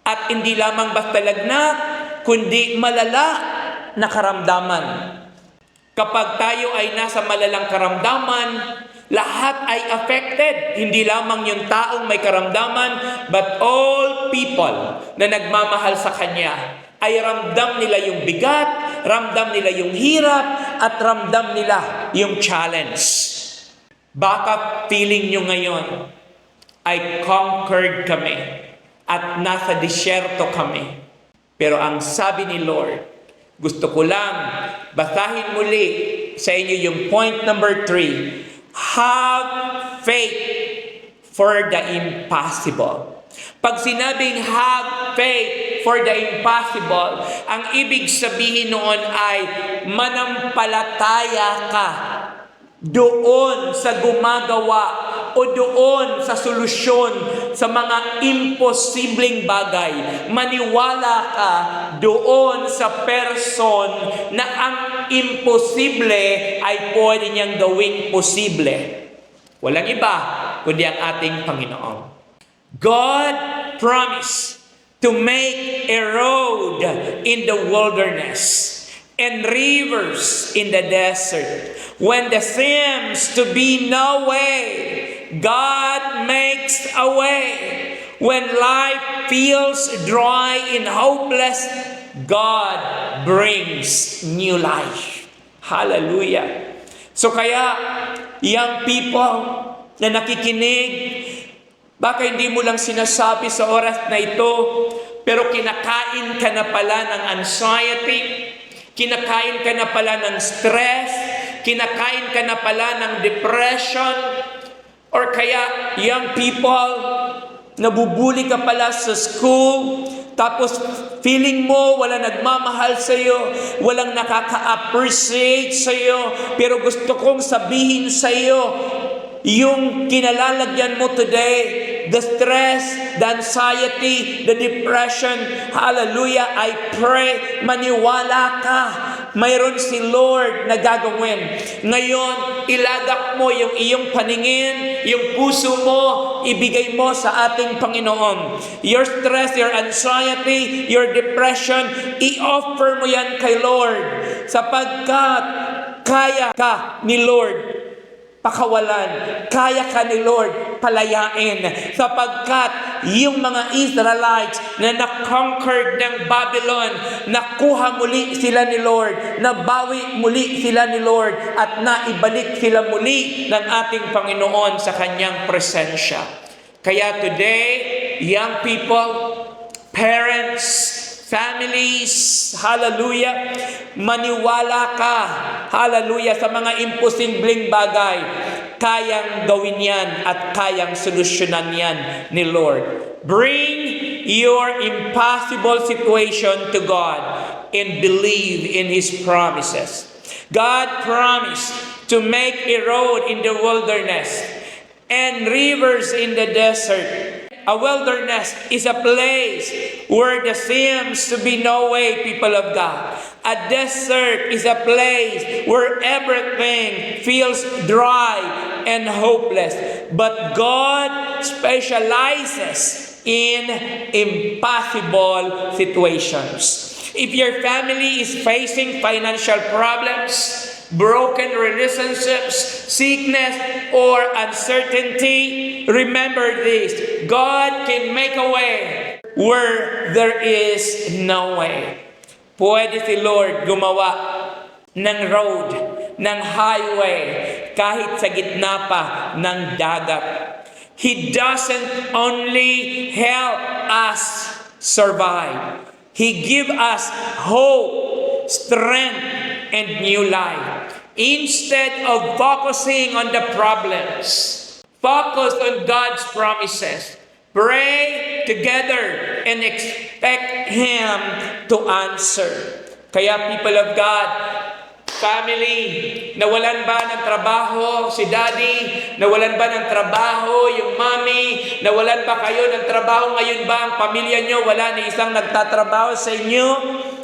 Speaker 3: At hindi lamang basta lagnat, kundi malala na karamdaman. Kapag tayo ay nasa malalang karamdaman, lahat ay affected. Hindi lamang yung taong may karamdaman, but all people na nagmamahal sa Kanya ay ramdam nila yung bigat, ramdam nila yung hirap, at ramdam nila yung challenge. Baka feeling nyo ngayon ay conquered kami at nasa disyerto kami. Pero ang sabi ni Lord, gusto ko lang basahin muli sa inyo yung point number 3. Have faith for the impossible. Pag sinabing have faith for the impossible, ang ibig sabihin noon ay manampalataya ka doon sa gumagawa o doon sa solusyon sa mga imposibleng bagay. Maniwala ka doon sa person na ang imposible ay pwede niyang gawing posible. Walang iba kundi ang ating Panginoon. God promised to make a road in the wilderness and rivers in the desert. When there seems to be no way, God makes a way. When life feels dry and hopeless, God brings new life. Hallelujah. So kaya, young people na nakikinig, baka hindi mo lang sinasabi sa oras na ito, pero kinakain ka na pala ng anxiety, kinakain ka na pala ng stress, kinakain ka na pala ng depression, or kaya young people, nabubuli ka pala sa school, tapos feeling mo wala nagmamahal sa iyo, walang nakaka-appreciate sa iyo, pero gusto kong sabihin sa iyo, yung kinalalagyan mo today, the stress, the anxiety, the depression, hallelujah, I pray, maniwala ka, mayroon si Lord na gagawin. Ngayon, ilagak mo yung iyong paningin, yung puso mo, ibigay mo sa ating Panginoon. Your stress, your anxiety, your depression, i-offer mo yan kay Lord, sapagkat kaya ka ni Lord pakawalan. Kaya ka ni Lord palayain sapagkat yung mga Israelites na na-conquered ng Babylon, nakuha muli sila ni Lord, nabawi muli sila ni Lord, at naibalik sila muli ng ating Panginoon sa kanyang presensya. Kaya today, young people, parents, families, hallelujah, maniwala ka, hallelujah, sa mga imposibleng bagay. Kayang gawin yan at kayang solusyonan yan ni Lord. Bring your impossible situation to God and believe in His promises. God promised to make a road in the wilderness and rivers in the desert. A wilderness is a place where there seems to be no way, people of God. A desert is a place where everything feels dry and hopeless. But God specializes in impossible situations. If your family is facing financial problems, broken relationships, sickness, or uncertainty, remember this: God can make a way where there is no way. Pwede si Lord gumawa ng road, ng highway, kahit sa gitna pa ng dagat. He doesn't only help us survive. He gives us hope, strength, and new life. Instead of focusing on the problems, focus on God's promises. Pray together and expect Him to answer. Kaya people of God, family, nawalan ba ng trabaho si daddy? Nawalan ba ng trabaho yung mommy? Nawalan ba kayo ng trabaho ngayon ba ang pamilya nyo? Wala ni isang nagtatrabaho sa inyo?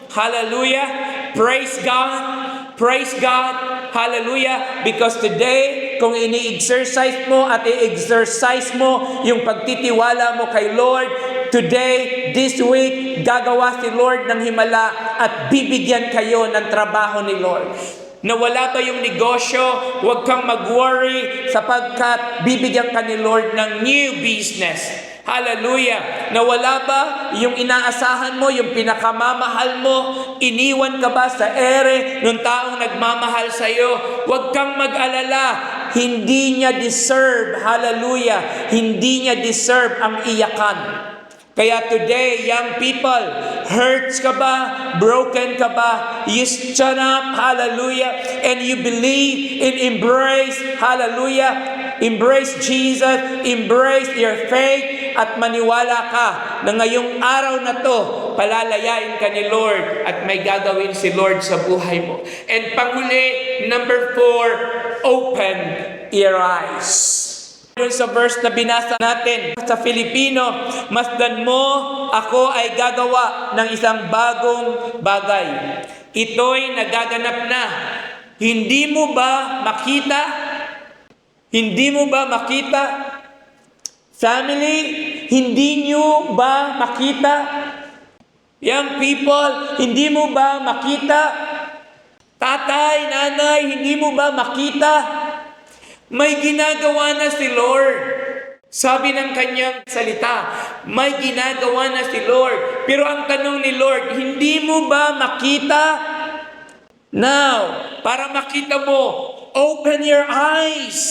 Speaker 3: Hallelujah! Praise God! Praise God! Hallelujah! Because today, kung ini-exercise mo at i-exercise mo yung pagtitiwala mo kay Lord, today, this week, gagawa si Lord ng himala at bibigyan kayo ng trabaho ni Lord. Nawala ba yung negosyo? Huwag kang mag-worry sapagkat bibigyan ka ni Lord ng new business. Hallelujah! Nawala ba yung inaasahan mo, yung pinakamamahal mo? Iniwan ka ba sa ere nung taong nagmamahal sa iyo? Huwag kang mag-alala. Hindi niya deserve, hallelujah, hindi niya deserve ang iyakan. Kaya today, young people, hurts ka ba? Broken ka ba? You stand up, hallelujah, and you believe and embrace, hallelujah, embrace Jesus, embrace your faith, at maniwala ka na ngayong araw na to, palalayain ka ni Lord at may gagawin si Lord sa buhay mo. And panghuli, number 4, open your eyes. Doon sa verse na binasa natin sa Filipino, masdan mo, ako ay gagawa ng isang bagong bagay. Ito'y nagaganap na. Hindi mo ba makita? Hindi mo ba makita? Family, hindi nyo ba makita? Young people, hindi mo ba makita? Tatay, nanay, hindi mo ba makita? May ginagawa na si Lord. Sabi ng kanyang salita, may ginagawa na si Lord. Pero ang tanong ni Lord, hindi mo ba makita? Now, para makita mo, open your eyes.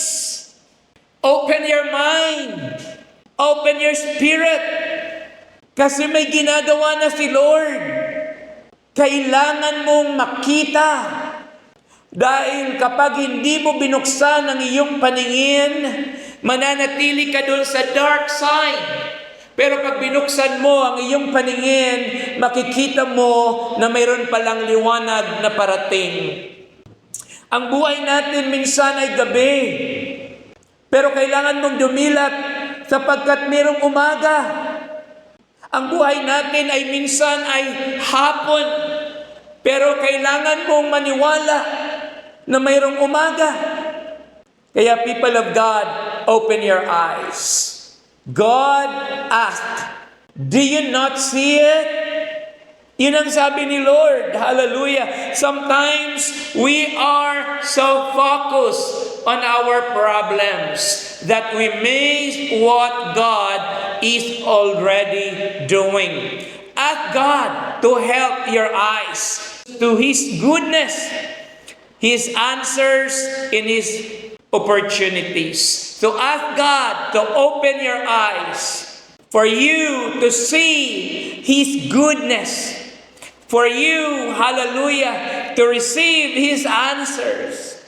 Speaker 3: Open your mind. Open your spirit. Kasi may ginagawa na si Lord. Kailangan mong makita. Dahil kapag hindi mo binuksan ang iyong paningin, mananatili ka doon sa dark side. Pero pag binuksan mo ang iyong paningin, makikita mo na mayroon palang liwanag na parating. Ang buhay natin minsan ay gabi. Pero kailangan mong dumilat sapagkat mayroong umaga. Ang buhay natin ay minsan ay hapon. Pero kailangan mong maniwala na mayroong umaga. Kaya people of God, open your eyes. God asked, do you not see it? Yun ang sabi ni Lord. Hallelujah. Sometimes we are so focused on our problems that we miss what God is already doing. Ask God to help your eyes to His goodness, His answers, in His opportunities. So ask God to open your eyes for you to see His goodness, for you, hallelujah, to receive His answers.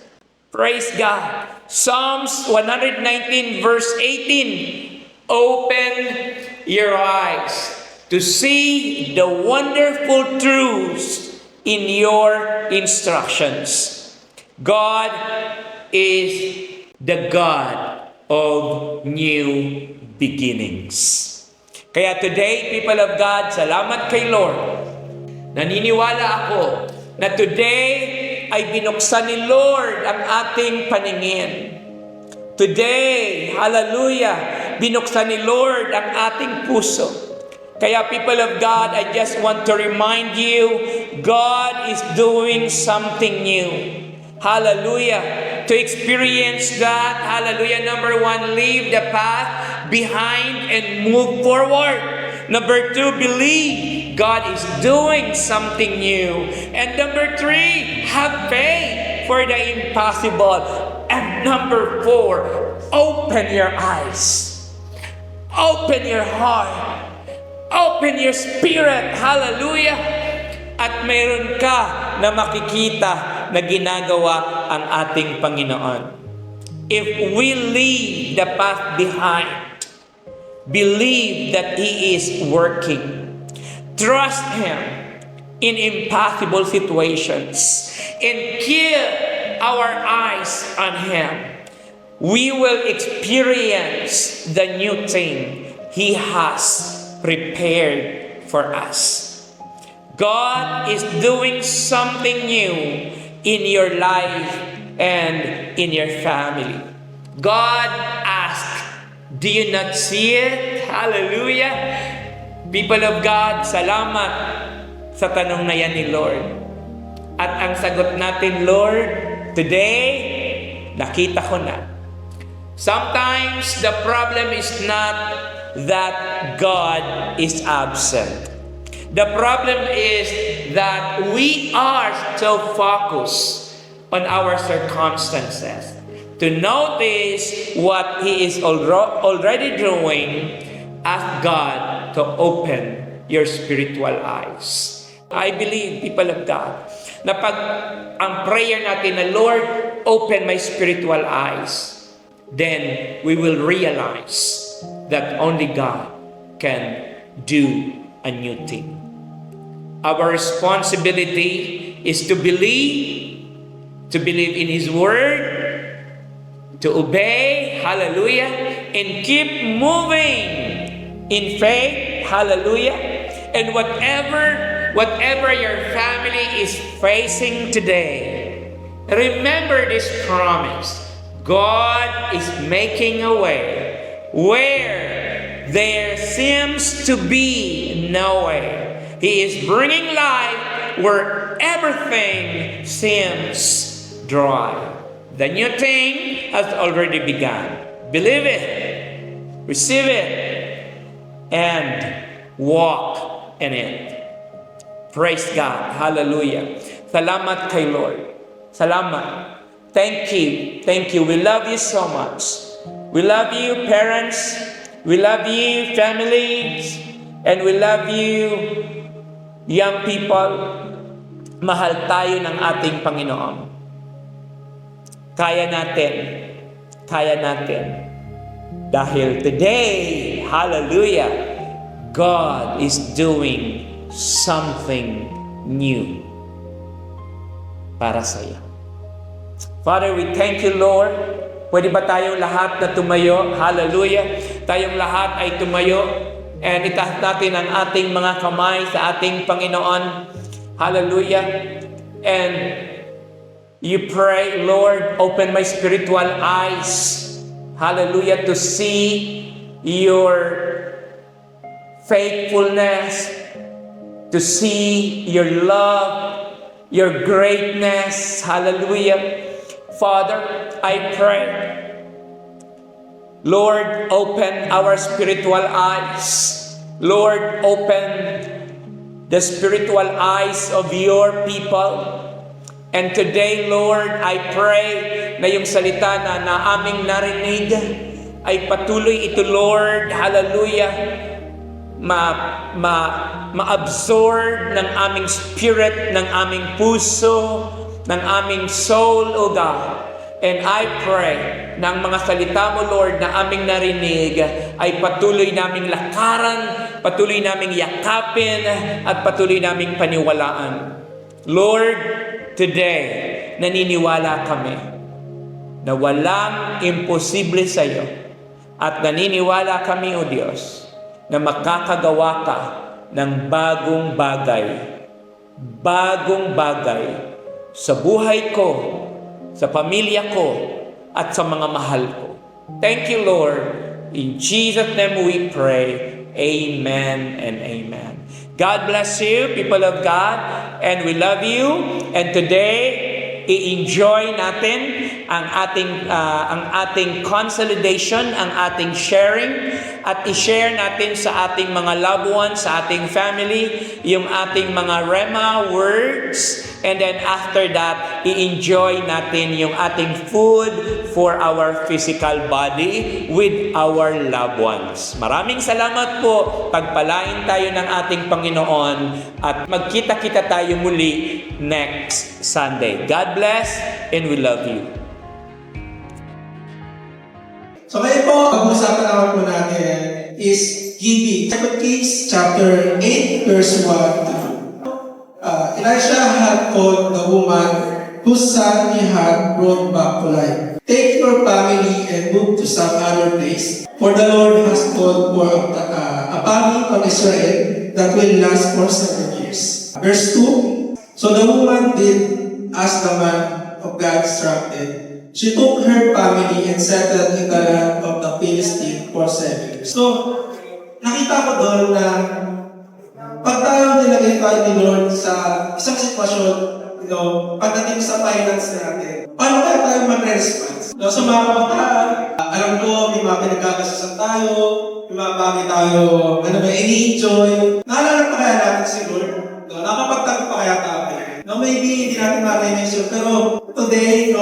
Speaker 3: Praise God. Psalms 119 verse 18, open your eyes to see the wonderful truths in your instructions. God is the God of new beginnings. Kaya today, people of God, salamat kay Lord. Naniniwala ako na today ay binuksan ni Lord ang ating paningin. Today, hallelujah, binuksan ni Lord ang ating puso. Kaya people of God, I just want to remind you, God is doing something new. Hallelujah. To experience that, hallelujah, number one, leave the path behind and move forward. Number two, believe God is doing something new. And number three, have faith for the impossible. And number four, open your eyes. Open your heart. Open your spirit. Hallelujah. At mayroon ka na makikita na ginagawa ang ating Panginoon. If we leave the path behind, believe that He is working. Trust Him in impossible situations and keep our eyes on Him. We will experience the new thing He has prepared for us. God is doing something new in your life and in your family. God asks, do you not see it? Hallelujah! People of God, salamat sa tanong na yan ni Lord. At ang sagot natin, Lord, today, nakita ko na. Sometimes the problem is not that God is absent. The problem is that we are so focused on our circumstances to notice what He is already doing. Ask God to open your spiritual eyes. I believe, people of God, na pag ang prayer natin na, Lord, open my spiritual eyes, then we will realize that only God can do a new thing. Our responsibility is to believe in His Word, to obey, hallelujah, and keep moving in faith, hallelujah. And whatever your family is facing today, remember this promise. God is making a way where there seems to be no way. He is bringing life where everything seems dry. The new thing has already begun. Believe it, receive it, and walk in it. Praise God. Hallelujah. Salamat kay Lord. Salamat. Thank you. Thank you. We love you so much. We love you, parents. We love you, families. And we love you, young people. Mahal tayo ng ating Panginoon. Kaya natin. Kaya natin. Dahil today, hallelujah, God is doing something new para sa iyo. Father, we thank you, Lord. Pwede ba tayong lahat na tumayo? Hallelujah. Tayong lahat ay tumayo. And itaas natin ang ating mga kamay sa ating Panginoon. Hallelujah. And you pray, Lord, open my spiritual eyes. Hallelujah. To see your faithfulness. To to see your love, your greatness. Hallelujah. Father, I pray, Lord, open our spiritual eyes. Lord, open the spiritual eyes of your people. And today, Lord, I pray na yung salita na aming narinig ay patuloy ito, Lord, hallelujah, ma-absorb ng aming spirit, ng aming puso, ng aming soul, O God. And I pray na ang mga salita mo, Lord, na aming narinig ay patuloy naming lakaran, patuloy naming yakapin, at patuloy naming paniwalaan. Lord, today, naniniwala kami na walang imposible sa iyo. At naniniwala kami, O Diyos, na makakagawa ka ng bagong bagay sa buhay ko, sa pamilya ko, at sa mga mahal ko. Thank you, Lord. In Jesus' name we pray. Amen and amen. God bless you, people of God, and we love you. And today, i-enjoy natin ang ating consolidation, ang ating sharing, at i-share natin sa ating mga loved ones, sa ating family, yung ating mga Rema words. And then after that, i-enjoy natin yung ating food for our physical body with our loved ones. Maraming salamat po. Pagpalain tayo ng ating Panginoon at magkita-kita tayo muli next Sunday. God bless and we love you.
Speaker 2: So ngayon po, pag-uusapan naman po natin is giving. 2 Kings chapter 8 verse 1. Elisha had called the woman whose son he had brought back to life. Take your family and move to some other place, for the Lord has called for a family on Israel that will last for 7 years. Verse 2. So the woman did as the man of God instructed. She took her family and settled in the land of the Philistines for 7 years. So, nakita ko doon na pag tayo nilagay tayo ni Lord sa isang sitwasyon, pagdating sa finance natin, paano kaya tayo mag-response? Sa mga kabataan, alam ko, may mga pinagkakasasan tayo, may mga bagay tayo, ini-enjoy. Naalala pa kaya natin si Lord? Nakapagtago pa kaya tayo? Maybe hindi natin ma-mention, pero today,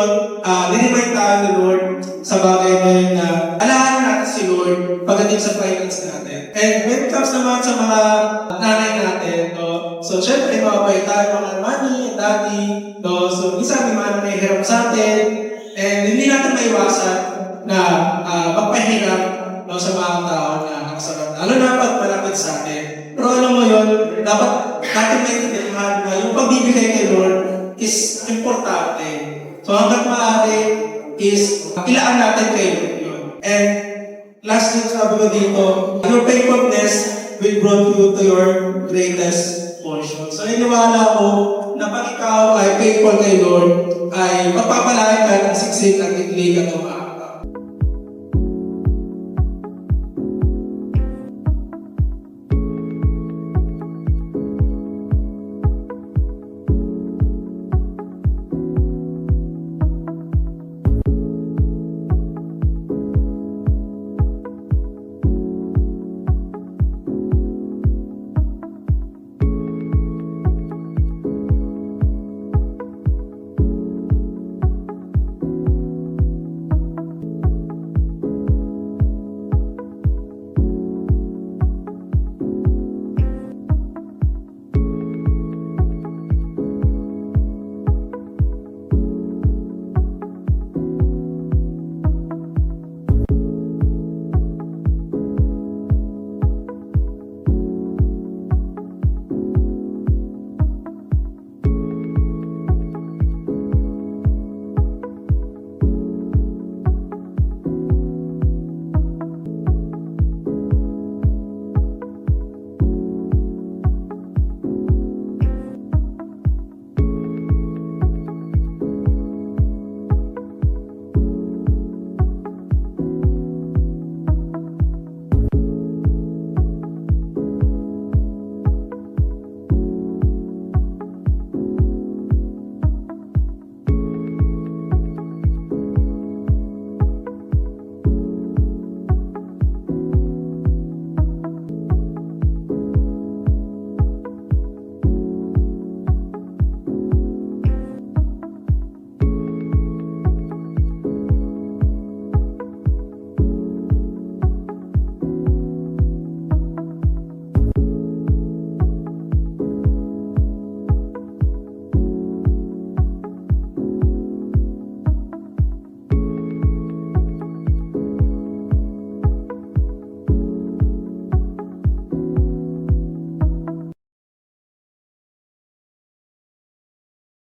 Speaker 2: niremind tayo ni Lord sa bagay na yun na alahanin natin si Lord pagdating sa finance natin. And when it comes naman sa mga nanay natin, so syempre mababay tayo mga money and daddy, so minsan may mga nahihiram sa atin, and hindi natin maiwasan na magpahirap sa mga tao na nakasarap. Lalo na pag malapit sa atin. Pero alam mo yun, dapat natin maintindihan na yung pagbibigay kay Lord is importante. So hanggang maaari is ilaan natin kay Lord yun. And lastly, sabi ko dito, your faithfulness will bring you to your greatest portion. So iniwala ko na pag ikaw ay faithful kay Lord, ay magpapalain ka ng siksik at iklig at umaan.